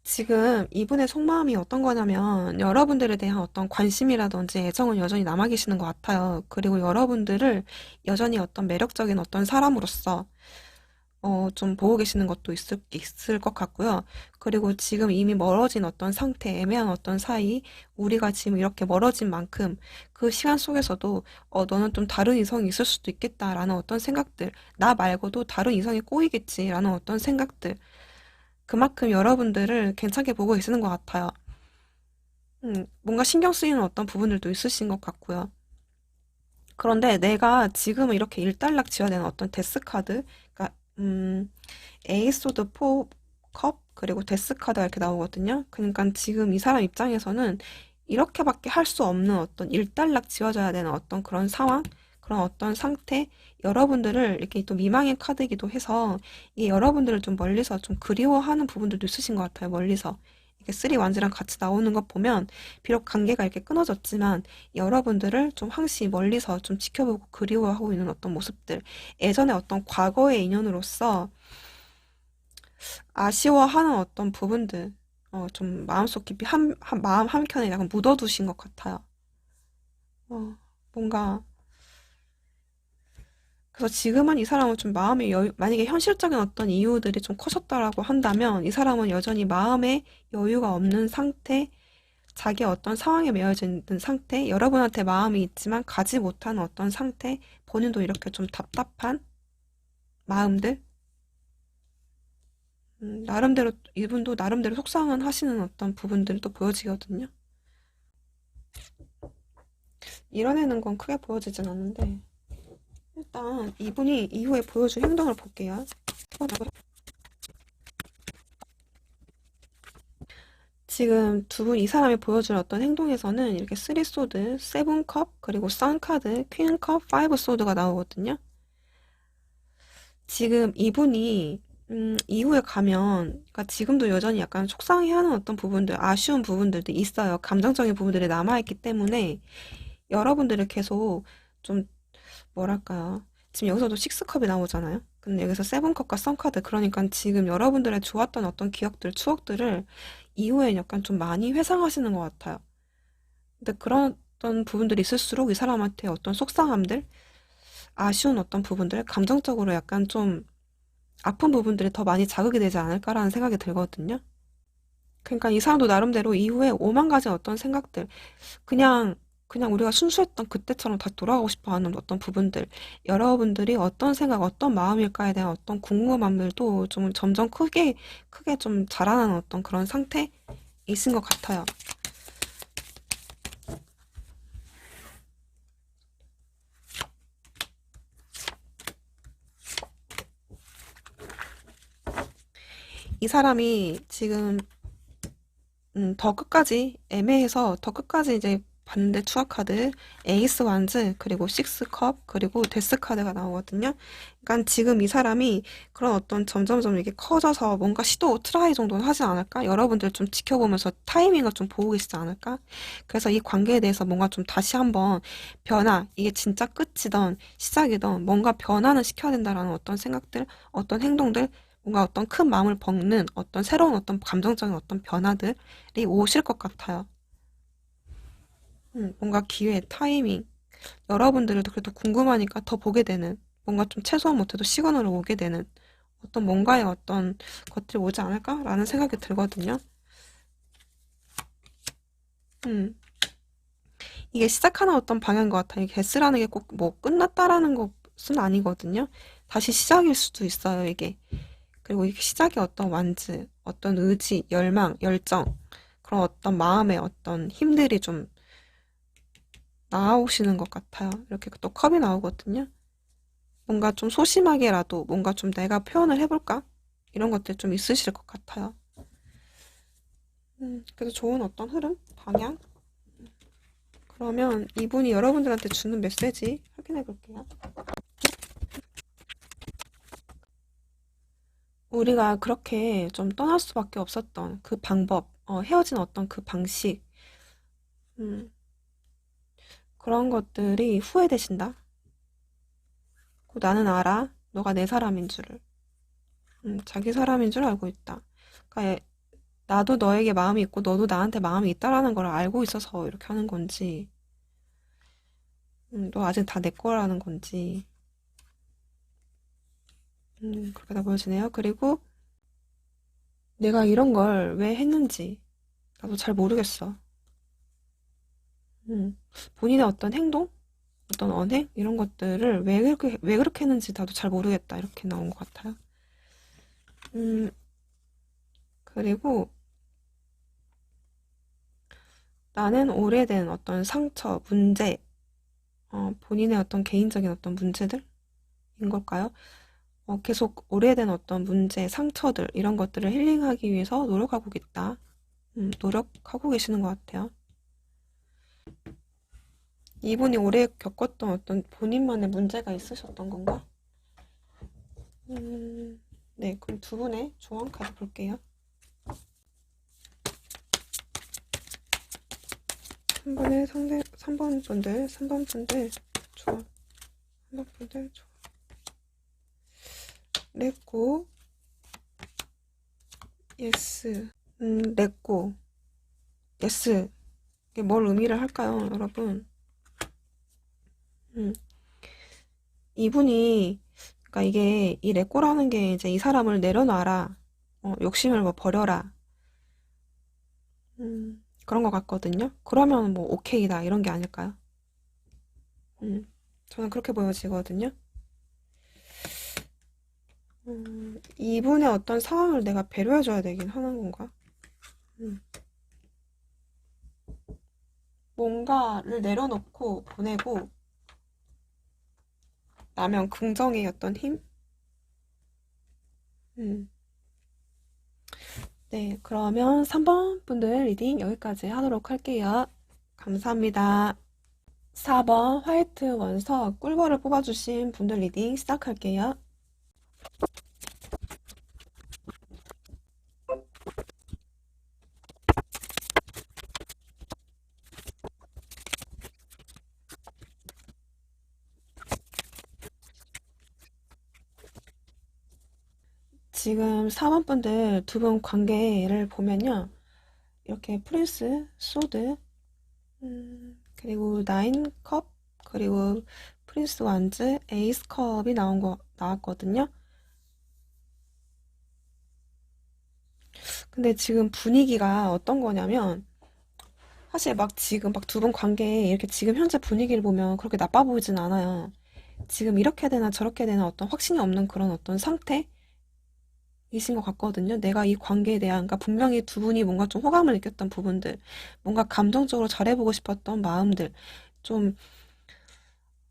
지금 이분의 속마음이 어떤 거냐면 여러분들에 대한 어떤 관심이라든지 애정은 여전히 남아 계시는 것 같아요. 그리고 여러분들을 여전히 어떤 매력적인 어떤 사람으로서 좀 보고 계시는 것도 있을 것 같고요. 그리고 지금 이미 멀어진 어떤 상태, 애매한 어떤 사이, 우리가 지금 이렇게 멀어진 만큼 그 시간 속에서도 너는 좀 다른 이성이 있을 수도 있겠다라는 어떤 생각들, 나 말고도 다른 이성이 꼬이겠지라는 어떤 생각들, 그만큼 여러분들을 괜찮게 보고 계시는 것 같아요. 뭔가 신경 쓰이는 어떤 부분들도 있으신 것 같고요. 그런데 내가 지금은 이렇게 일단락 지어야 되는 어떤 데스카드, 그러니까, 에이스 오브 컵, 그리고 데스카드가 이렇게 나오거든요. 그러니까 지금 이 사람 입장에서는 이렇게밖에 할 수 없는 어떤 일단락 지어져야 되는 어떤 그런 상황, 그런 어떤 상태, 여러분들을 이렇게 또 미망의 카드이기도 해서 이 여러분들을 좀 멀리서 좀 그리워하는 부분들도 있으신 것 같아요. 멀리서. 이렇게 쓰리 완즈랑 같이 나오는 것 보면 비록 관계가 이렇게 끊어졌지만 여러분들을 좀 항시 멀리서 좀 지켜보고 그리워하고 있는 어떤 모습들, 예전에 어떤 과거의 인연으로서 아쉬워하는 어떤 부분들, 좀 마음속 깊이 마음 한켠에 약간 묻어두신 것 같아요. 뭔가, 그래서 지금은 이 사람은 좀 마음의 만약에 현실적인 어떤 이유들이 좀 커졌다라고 한다면 이 사람은 여전히 마음의 여유가 없는 상태, 자기 어떤 상황에 매여져 있는 상태, 여러분한테 마음이 있지만 가지 못하는 어떤 상태, 본인도 이렇게 좀 답답한 마음들, 나름대로, 이분도 나름대로 속상은 하시는 어떤 부분들이 또 보여지거든요. 이뤄내는 건 크게 보여지진 않는데, 일단 이분이 이후에 보여줄 행동을 볼게요. 지금 두 분, 이 사람이 보여줄 어떤 행동에서는 이렇게 쓰리 소드, 세븐 컵, 그리고 선 카드, 퀸 컵, 파이브 소드가 나오거든요. 지금 이분이 이후에 가면, 그러니까 지금도 여전히 약간 속상해하는 어떤 부분들, 아쉬운 부분들도 있어요. 감정적인 부분들이 남아있기 때문에 여러분들을 계속 좀 뭐랄까요. 지금 여기서도 식스컵이 나오잖아요. 근데 여기서 세븐컵과 썬카드. 그러니까 지금 여러분들의 좋았던 어떤 기억들, 추억들을 이후에 약간 좀 많이 회상하시는 것 같아요. 근데 그런 어떤 부분들이 있을수록 이 사람한테 어떤 속상함들, 아쉬운 어떤 부분들, 감정적으로 약간 좀 아픈 부분들이 더 많이 자극이 되지 않을까라는 생각이 들거든요. 그러니까 이 사람도 나름대로 이후에 오만 가지 어떤 생각들, 그냥 그냥 우리가 순수했던 그때처럼 다시 돌아가고 싶어 하는 어떤 부분들, 여러분들이 어떤 생각, 어떤 마음일까에 대한 어떤 궁금함들도 좀 점점 크게 좀 자라나는 어떤 그런 상태이신 것 같아요. 이 사람이 지금 더 끝까지 애매해서 더 끝까지 이제 봤는데 추가 카드 에이스 완즈 그리고 식스 컵 그리고 데스 카드가 나오거든요. 그러니까 지금 이 사람이 그런 어떤 점점점 이게 커져서 뭔가 시도 트라이 정도는 하지 않을까? 여러분들 좀 지켜보면서 타이밍을 좀 보고 계시지 않을까? 그래서 이 관계에 대해서 뭔가 좀 다시 한번 변화, 이게 진짜 끝이던 시작이던 뭔가 변화는 시켜야 된다라는 어떤 생각들, 어떤 행동들, 뭔가 어떤 큰 마음을 먹는 어떤 새로운 어떤 감정적인 어떤 변화들이 오실 것 같아요. 뭔가 기회, 타이밍. 여러분들도 그래도 궁금하니까 더 보게 되는, 뭔가 좀 최소한 못해도 시간으로 오게 되는 어떤 뭔가의 어떤 것들이 오지 않을까라는 생각이 들거든요. 음, 이게 시작하는 어떤 방향인 것 같아요. 이게 개스라는 게 꼭 뭐 끝났다라는 것은 아니거든요. 다시 시작일 수도 있어요, 이게. 그리고 이게 시작의 어떤 완즈, 어떤 의지, 열망, 열정, 그런 어떤 마음의 어떤 힘들이 좀 나오시는 것 같아요. 이렇게 또 컵이 나오거든요. 뭔가 좀 소심하게라도 뭔가 좀 내가 표현을 해볼까? 이런 것들 좀 있으실 것 같아요. 그래서 좋은 어떤 흐름, 방향? 그러면 이분이 여러분들한테 주는 메시지 확인해 볼게요. 우리가 그렇게 좀 떠날 수밖에 없었던 그 방법, 헤어진 어떤 그 방식, 음, 그런 것들이 후회되신다. 나는 알아. 너가 내 사람인 줄을. 자기 사람인 줄 알고 있다. 그러니까 나도 너에게 마음이 있고 너도 나한테 마음이 있다라는 걸 알고 있어서 이렇게 하는 건지, 너 아직 다 내 거라는 건지, 그렇게 다 보여지네요. 그리고 내가 이런 걸 왜 했는지 나도 잘 모르겠어. 음, 본인의 어떤 행동, 어떤 언행 이런 것들을 왜 그렇게 했는지 나도 잘 모르겠다 이렇게 나온 것 같아요. 음, 그리고 나는 오래된 어떤 상처, 문제, 본인의 어떤 개인적인 어떤 문제들인 걸까요? 계속 오래된 어떤 문제, 상처들, 이런 것들을 힐링하기 위해서 노력하고 있다. 노력하고 계시는 것 같아요. 이분이 오래 겪었던 어떤 본인만의 문제가 있으셨던 건가? 네, 그럼 두 분의 조언 카드 볼게요. 3번의 상대, 3번 분들, 조언. 3번 분들, 조언. 렛고, 예스. 렛고, 예스. 이게 뭘 의미를 할까요, 여러분? 음, 이분이, 그러니까 이게, 이 렛고라는 게 이제 이 사람을 내려놔라. 욕심을 뭐 버려라. 그런 것 같거든요. 그러면 뭐 오케이다 이런 게 아닐까요? 음, 저는 그렇게 보여지거든요. 이분의 어떤 상황을 내가 배려해줘야 되긴 하는 건가? 음, 뭔가를 내려놓고 보내고 나면 긍정의 어떤 힘? 음, 네, 그러면 3번 분들 리딩 여기까지 하도록 할게요. 감사합니다. 4번 화이트 원석 꿀벌을 뽑아주신 분들 리딩 시작할게요. 지금 4번 분들 두 분 관계를 보면요. 이렇게 프린스, 소드, 그리고 나인 컵, 그리고 프린스 완즈, 에이스 컵이 나왔거든요. 근데 지금 분위기가 어떤 거냐면, 사실 막 지금 막 두 분 관계 이렇게 지금 현재 분위기를 보면 그렇게 나빠 보이진 않아요. 지금 이렇게 되나 저렇게 되나 어떤 확신이 없는 그런 어떤 상태이신 것 같거든요. 내가 이 관계에 대한, 그러니까 분명히 두 분이 뭔가 좀 호감을 느꼈던 부분들, 뭔가 감정적으로 잘해보고 싶었던 마음들, 좀,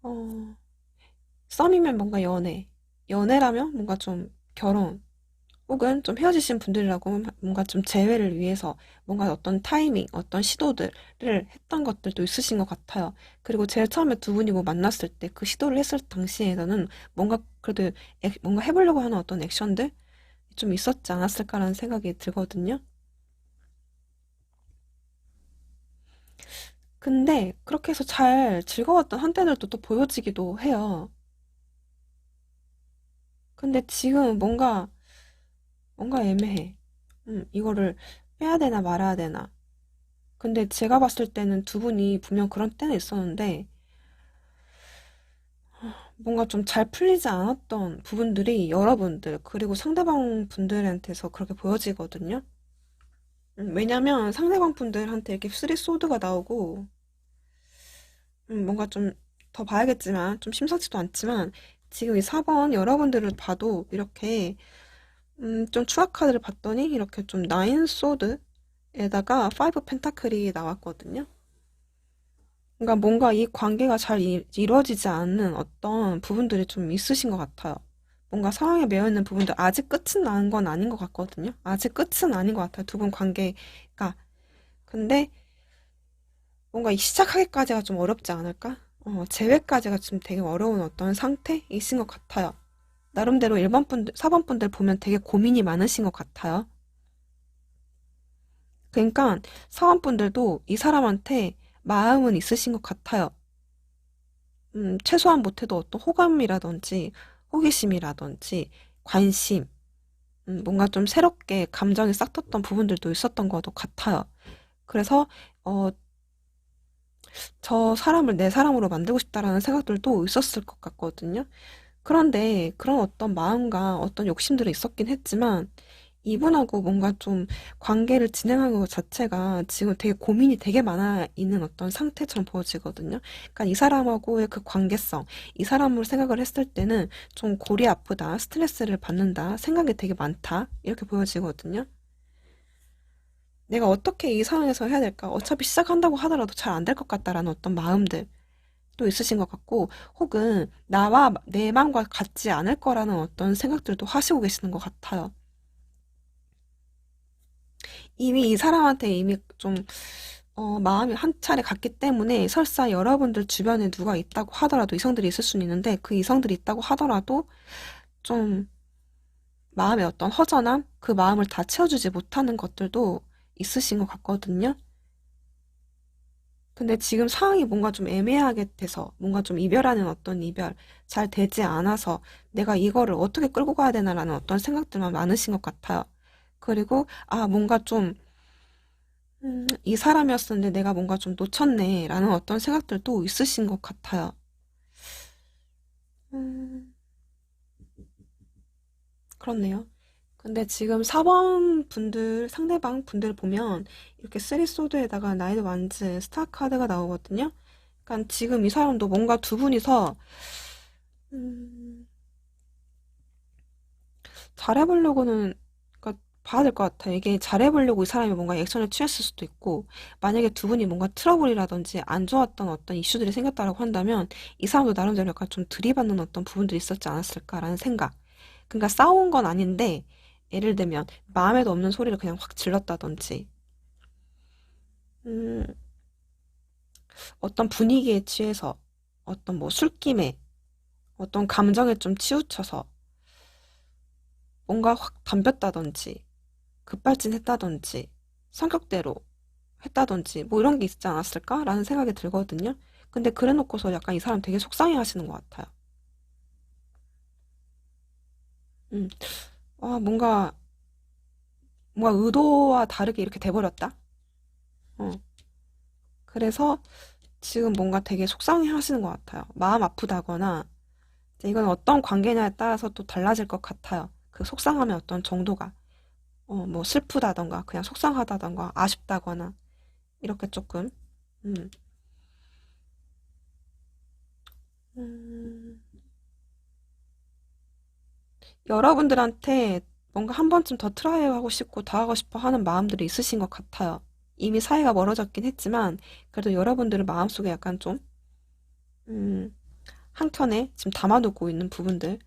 어, 썸이면 뭔가 연애라면 뭔가 좀 결혼, 혹은 좀 헤어지신 분들이라고 뭔가 좀 재회를 위해서 뭔가 어떤 타이밍, 어떤 시도들을 했던 것들도 있으신 것 같아요. 그리고 제일 처음에 두 분이 뭐 만났을 때 그 시도를 했을 당시에는 뭔가 그래도 뭔가 해보려고 하는 어떤 액션들 좀 있었지 않았을까라는 생각이 들거든요. 근데 그렇게 해서 잘 즐거웠던 한때들도 또 보여지기도 해요. 근데 지금 뭔가 애매해. 이거를 빼야 되나 말아야 되나. 근데 제가 봤을 때는 두 분이 분명 그런 때는 있었는데 뭔가 좀 잘 풀리지 않았던 부분들이 여러분들 그리고 상대방 분들한테서 그렇게 보여지거든요. 왜냐면 상대방 분들한테 이렇게 쓰리 소드가 나오고 뭔가 좀 더 봐야겠지만 좀 심상치도 않지만 지금 이 4번 여러분들을 봐도 이렇게 좀 추가 카드를 봤더니 이렇게 좀 나인 소드에다가 파이브 펜타클이 나왔거든요. 그러니까 뭔가 이 관계가 잘 이루어지지 않는 어떤 부분들이 좀 있으신 것 같아요. 뭔가 상황에 매여 있는 부분들 아직 끝은 난 건 아닌 것 같거든요. 아직 끝은 아닌 것 같아요. 두 분 관계가. 근데 뭔가 이 시작하기까지가 좀 어렵지 않을까? 재회까지가 좀 되게 어려운 어떤 상태이신 것 같아요. 나름대로 1번 분들, 4번 분들 보면 되게 고민이 많으신 것 같아요. 그러니까 4번 분들도 이 사람한테 마음은 있으신 것 같아요. 최소한 못해도 어떤 호감이라든지 호기심이라든지 관심, 뭔가 좀 새롭게 감정이 싹 텄던 부분들도 있었던 것도 같아요. 그래서 어, 저 사람을 내 사람으로 만들고 싶다라는 생각들도 있었을 것 같거든요. 그런데 그런 어떤 마음과 어떤 욕심들이 있었긴 했지만 이분하고 뭔가 좀 관계를 진행하는 것 자체가 지금 되게 고민이 되게 많아 있는 어떤 상태처럼 보여지거든요. 그러니까 이 사람하고의 그 관계성, 이 사람으로 생각을 했을 때는 좀 골이 아프다, 스트레스를 받는다, 생각이 되게 많다, 이렇게 보여지거든요. 내가 어떻게 이 상황에서 해야 될까? 어차피 시작한다고 하더라도 잘 안 될 것 같다라는 어떤 마음들. 또 있으신 것 같고, 혹은 나와 내 마음과 같지 않을 거라는 어떤 생각들도 하시고 계시는 것 같아요. 이미 이 사람한테 이미 좀, 마음이 한 차례 갔기 때문에 설사 여러분들 주변에 누가 있다고 하더라도 이성들이 있을 수는 있는데 그 이성들이 있다고 하더라도 좀 마음의 어떤 허전함, 그 마음을 다 채워주지 못하는 것들도 있으신 것 같거든요. 근데 지금 상황이 뭔가 좀 애매하게 돼서 뭔가 좀 이별하는 어떤 이별 잘 되지 않아서 내가 이거를 어떻게 끌고 가야 되나라는 어떤 생각들만 많으신 것 같아요. 그리고 뭔가 좀 이 사람이었었는데 내가 뭔가 좀 놓쳤네라는 어떤 생각들도 있으신 것 같아요. 음, 그렇네요. 근데 지금 4번 분들, 상대방 분들 보면 이렇게 쓰리 소드에다가 나이트 완즈 스타 카드가 나오거든요. 그러니까 지금 이 사람도 뭔가 두 분이서 음, 잘해보려고는 그러니까 봐야 될 것 같아요. 이게 잘해보려고 이 사람이 뭔가 액션을 취했을 수도 있고 만약에 두 분이 뭔가 트러블이라든지 안 좋았던 어떤 이슈들이 생겼다라고 한다면 이 사람도 나름대로 약간 좀 들이받는 어떤 부분들이 있었지 않았을까라는 생각. 그러니까 싸운 건 아닌데 예를 들면 마음에도 없는 소리를 그냥 확 질렀다든지, 음, 어떤 분위기에 취해서, 어떤 뭐 술김에, 어떤 감정에 좀 치우쳐서 뭔가 확 덤볐다든지, 급발진했다든지, 성격대로 했다든지, 뭐 이런 게 있지 않았을까라는 생각이 들거든요. 근데 그래 놓고서 약간 이 사람 되게 속상해 하시는 것 같아요. 음, 뭔가 의도와 다르게 이렇게 돼버렸다? 어, 그래서 지금 뭔가 되게 속상해 하시는 것 같아요. 마음 아프다거나, 이제 이건 어떤 관계냐에 따라서 또 달라질 것 같아요. 그 속상함의 어떤 정도가. 뭐 슬프다던가, 그냥 속상하다던가, 아쉽다거나, 이렇게 조금, 음, 음, 여러분들한테 뭔가 한 번쯤 더 트라이 하고 싶고 더 하고 싶어 하는 마음들이 있으신 것 같아요. 이미 사이가 멀어졌긴 했지만, 그래도 여러분들의 마음속에 약간 좀, 음, 한켠에 지금 담아두고 있는 부분들,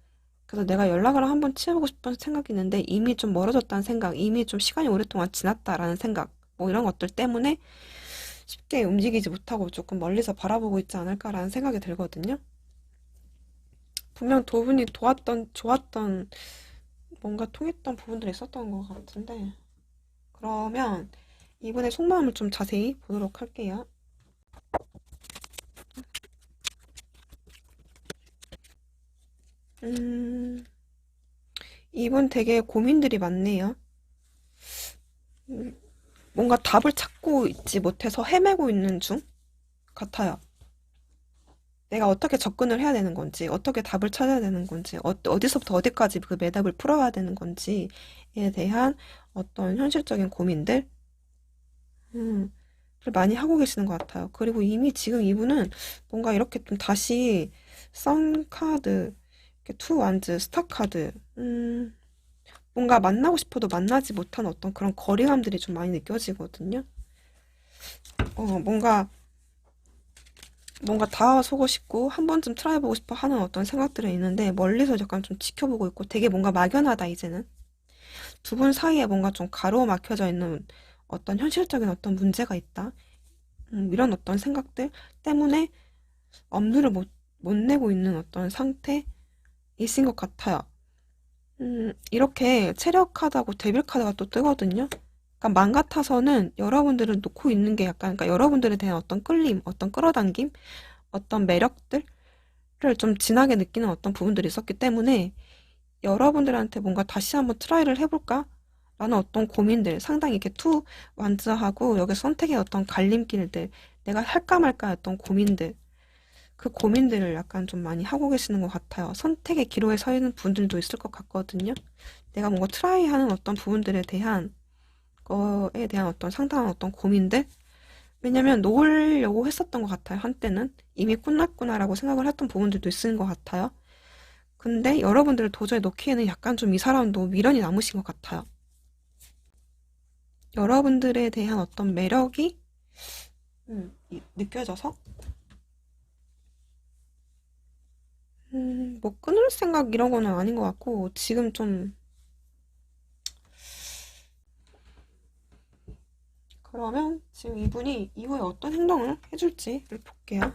그래서 내가 연락을 한번 취해보고 싶은 생각이 있는데 이미 좀 멀어졌다는 생각, 이미 좀 시간이 오랫동안 지났다라는 생각, 뭐 이런 것들 때문에 쉽게 움직이지 못하고 조금 멀리서 바라보고 있지 않을까라는 생각이 들거든요. 분명 두 분이 좋았던, 뭔가 통했던 부분들이 있었던 것 같은데. 그러면 이분의 속마음을 좀 자세히 보도록 할게요. 음, 이분 되게 고민들이 많네요. 음, 뭔가 답을 찾고 있지 못해서 헤매고 있는 중 같아요. 내가 어떻게 접근을 해야 되는 건지, 어떻게 답을 찾아야 되는 건지, 어디서부터 어디까지 그 매답을 풀어야 되는 건지에 대한 어떤 현실적인 고민들, 음, 를 많이 하고 계시는 것 같아요. 그리고 이미 지금 이분은 뭔가 이렇게 좀 다시 썬 카드, 이렇게 투 완즈, 스타 카드, 뭔가 만나고 싶어도 만나지 못한 어떤 그런 거리감들이 좀 많이 느껴지거든요. 뭔가 다가서고 싶고 한 번쯤 트라이 해보고 싶어 하는 어떤 생각들은 있는데 멀리서 약간 좀 지켜보고 있고 되게 뭔가 막연하다 이제는 두 분 사이에 뭔가 좀 가로막혀져 있는 어떤 현실적인 어떤 문제가 있다 이런 어떤 생각들 때문에 엄두를 못 내고 있는 어떤 상태이신 것 같아요. 이렇게 체력 카드하고 데빌 카드가 또 뜨거든요. 그러니까 맘 같아서는 여러분들을 놓고 있는 게 약간 그러니까 여러분들에 대한 어떤 끌림, 어떤 끌어당김, 어떤 매력들 를 좀 진하게 느끼는 어떤 부분들이 있었기 때문에 여러분들한테 뭔가 다시 한번 트라이를 해볼까? 라는 어떤 고민들, 상당히 이렇게 투 완즈하고 여기 선택의 어떤 갈림길들, 내가 할까 말까 했던 고민들, 그 고민들을 약간 좀 많이 하고 계시는 것 같아요. 선택의 기로에 서 있는 분들도 있을 것 같거든요. 내가 뭔가 트라이하는 어떤 부분들에 대한 거에 대한 어떤 상당한 어떤 고민들, 왜냐면 놓으려고 했었던 것 같아요. 한때는 이미 끝났구나라고 생각을 했던 부분들도 있는 것 같아요. 근데 여러분들을 도저히 넣기에는 약간 좀 이 사람도 미련이 남으신 것 같아요. 여러분들에 대한 어떤 매력이 느껴져서 뭐 끊을 생각 이런 거는 아닌 것 같고 지금 좀 그러면 지금 이분이 이후에 어떤 행동을 해줄지를 볼게요.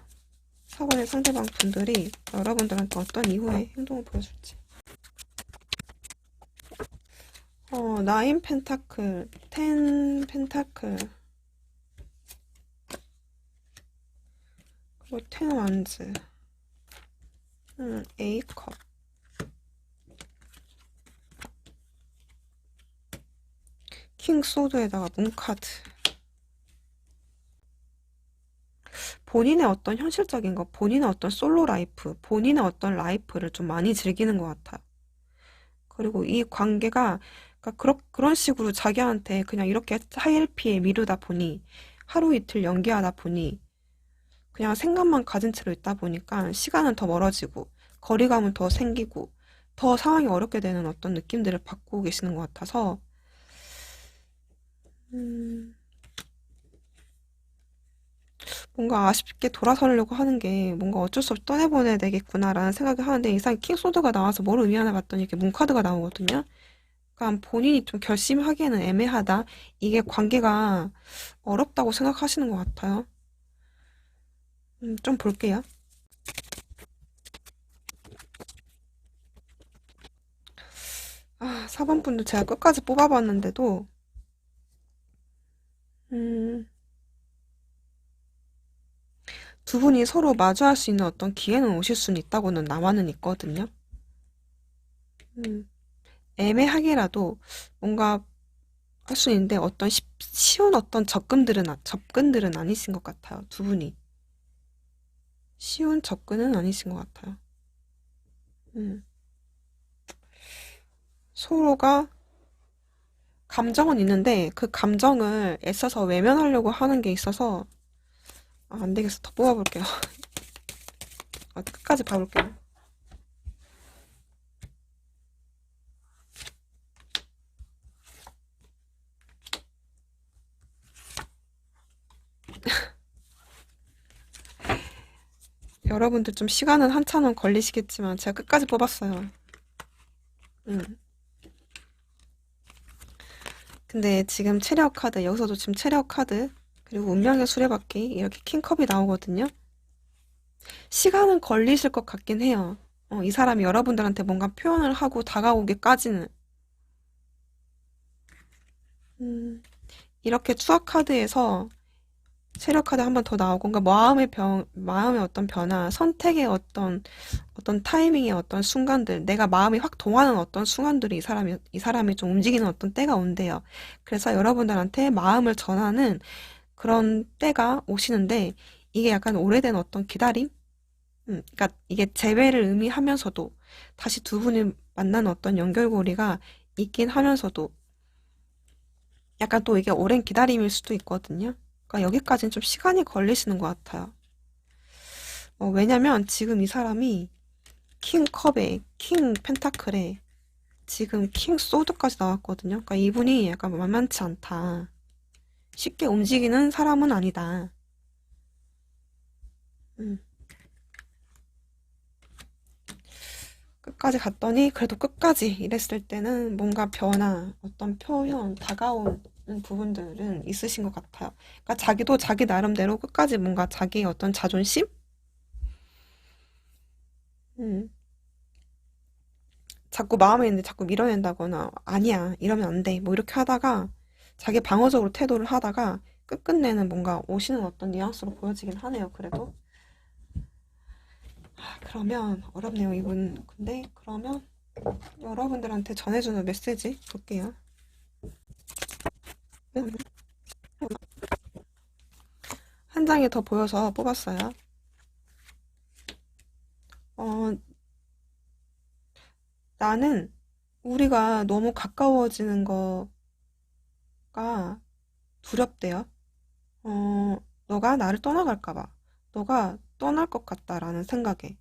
4번의 상대방 분들이 여러분들한테 어떤 이후에 행동을 보여줄지. 나인 펜타클, 텐 펜타클, 그리고 텐 완즈, A컵, 킹 소드에다가 문카드. 본인의 어떤 현실적인 것, 본인의 어떤 솔로 라이프, 본인의 어떤 라이프를 좀 많이 즐기는 것 같아요. 그리고 이 관계가 그러니까 그런 식으로 자기한테 그냥 이렇게 하일피에 미루다 보니 하루 이틀 연기하다 보니 그냥 생각만 가진 채로 있다 보니까 시간은 더 멀어지고 거리감은 더 생기고 더 상황이 어렵게 되는 어떤 느낌들을 받고 계시는 것 같아서 음, 뭔가 아쉽게 돌아서려고 하는 게 뭔가 어쩔 수 없이 떠내보내야 되겠구나라는 생각을 하는데 이상하게 킹소드가 나와서 뭘 의미하나 봤더니 이렇게 문카드가 나오거든요. 그러니까 본인이 좀 결심하기에는 애매하다. 이게 관계가 어렵다고 생각하시는 것 같아요. 좀 볼게요. 아, 4번 분도 제가 끝까지 뽑아봤는데도, 음, 두 분이 서로 마주할 수 있는 어떤 기회는 오실 수는 있다고는 나와는 있거든요. 음, 애매하게라도 뭔가 할 수 있는데 어떤 쉬운 어떤 접근들은 아니신 것 같아요. 두 분이. 쉬운 접근은 아니신 것 같아요. 음, 서로가 감정은 있는데 그 감정을 애써서 외면하려고 하는 게 있어서 안 되겠어. 더 뽑아볼게요. 끝까지 봐볼게요. 여러분들 좀 시간은 한참은 걸리시겠지만 제가 끝까지 뽑았어요. 음. 근데 지금 체력 카드, 여기서도 지금 체력 카드, 그리고 운명의 수레바퀴, 이렇게 킹컵이 나오거든요. 시간은 걸리실 것 같긴 해요. 이 사람이 여러분들한테 뭔가 표현을 하고 다가오기까지는. 음, 이렇게 추억 카드에서 체력 카드 한 번 더 나오고, 그러니까 마음의 어떤 변화, 선택의 어떤 타이밍의 어떤 순간들, 내가 마음이 확 동하는 어떤 순간들이 이 사람이 좀 움직이는 어떤 때가 온대요. 그래서 여러분들한테 마음을 전하는 그런 때가 오시는데, 이게 약간 오래된 어떤 기다림? 그러니까 이게 재회를 의미하면서도 다시 두 분이 만나는 어떤 연결고리가 있긴 하면서도 약간 또 이게 오랜 기다림일 수도 있거든요. 그러니까 여기까지는 좀 시간이 걸리시는 것 같아요. 왜냐면 지금 이 사람이 킹 컵에, 킹 펜타클에 지금 킹 소드까지 나왔거든요. 그러니까 이분이 약간 만만치 않다. 쉽게 움직이는 사람은 아니다. 음, 끝까지 갔더니 그래도 끝까지 이랬을 때는 뭔가 변화, 어떤 표현, 다가오는 부분들은 있으신 것 같아요. 그러니까 자기도 자기 나름대로 끝까지 뭔가 자기의 어떤 자존심? 음, 자꾸 마음에 있는데 자꾸 밀어낸다거나 아니야 이러면 안 돼 뭐 이렇게 하다가 자기 방어적으로 태도를 하다가 끝끝내는 뭔가 오시는 어떤 뉘앙스로 보여지긴 하네요. 그래도 그러면 어렵네요 이분. 근데 그러면 여러분들한테 전해주는 메시지 볼게요. 한 장이 더 보여서 뽑았어요. 어, 나는 우리가 너무 가까워지는 거가 두렵대요. 너가 나를 떠나갈까 봐. 너가 떠날 것 같다라는 생각에.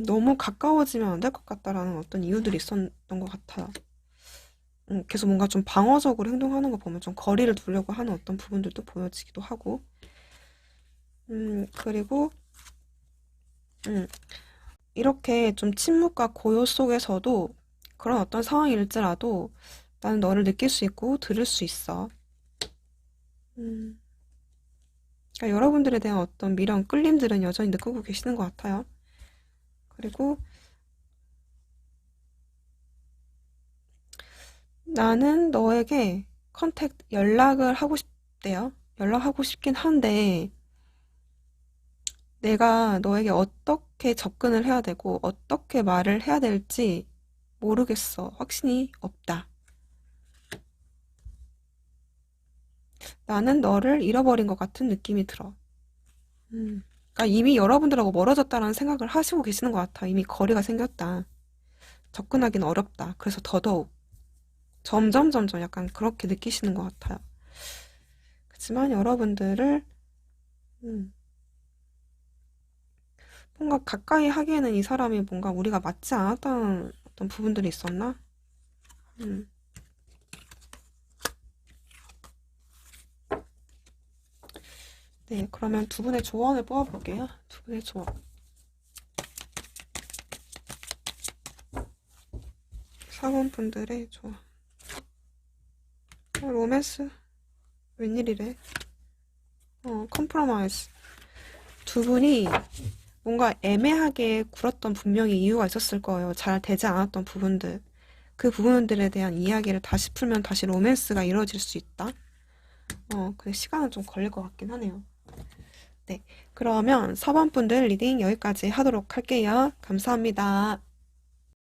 너무 가까워지면 안 될 것 같다라는 어떤 이유들이 있었던 것 같아요. 계속 뭔가 좀 방어적으로 행동하는 거 보면 좀 거리를 두려고 하는 어떤 부분들도 보여지기도 하고. 그리고, 음, 이렇게 좀 침묵과 고요 속에서도 그런 어떤 상황일지라도 나는 너를 느낄 수 있고 들을 수 있어. 음, 그러니까 여러분들에 대한 어떤 미련, 끌림들은 여전히 느끼고 계시는 것 같아요. 그리고 나는 너에게 연락을 하고 싶대요. 연락하고 싶긴 한데 내가 너에게 어떻게 접근을 해야 되고 어떻게 말을 해야 될지 모르겠어. 확신이 없다. 나는 너를 잃어버린 것 같은 느낌이 들어. 그러니까 이미 여러분들하고 멀어졌다라는 생각을 하시고 계시는 것 같아. 이미 거리가 생겼다. 접근하기는 어렵다. 그래서 더더욱 점점 약간 그렇게 느끼시는 것 같아요. 그렇지만 여러분들을 음, 뭔가 가까이 하기에는 이 사람이 뭔가 우리가 맞지 않았다는 어떤 부분들이 있었나? 음. 네, 그러면 두 분의 조언을 뽑아볼게요. 두 분의 조언. 4번 분들의 좋아. 로맨스 웬일이래? 컴프로마이즈. 두 분이 뭔가 애매하게 굴었던 분명히 이유가 있었을 거예요. 잘 되지 않았던 부분들. 그 부분들에 대한 이야기를 다시 풀면 다시 로맨스가 이루어질 수 있다. 근데 시간은 좀 걸릴 것 같긴 하네요. 네. 그러면 4번 분들 리딩 여기까지 하도록 할게요. 감사합니다.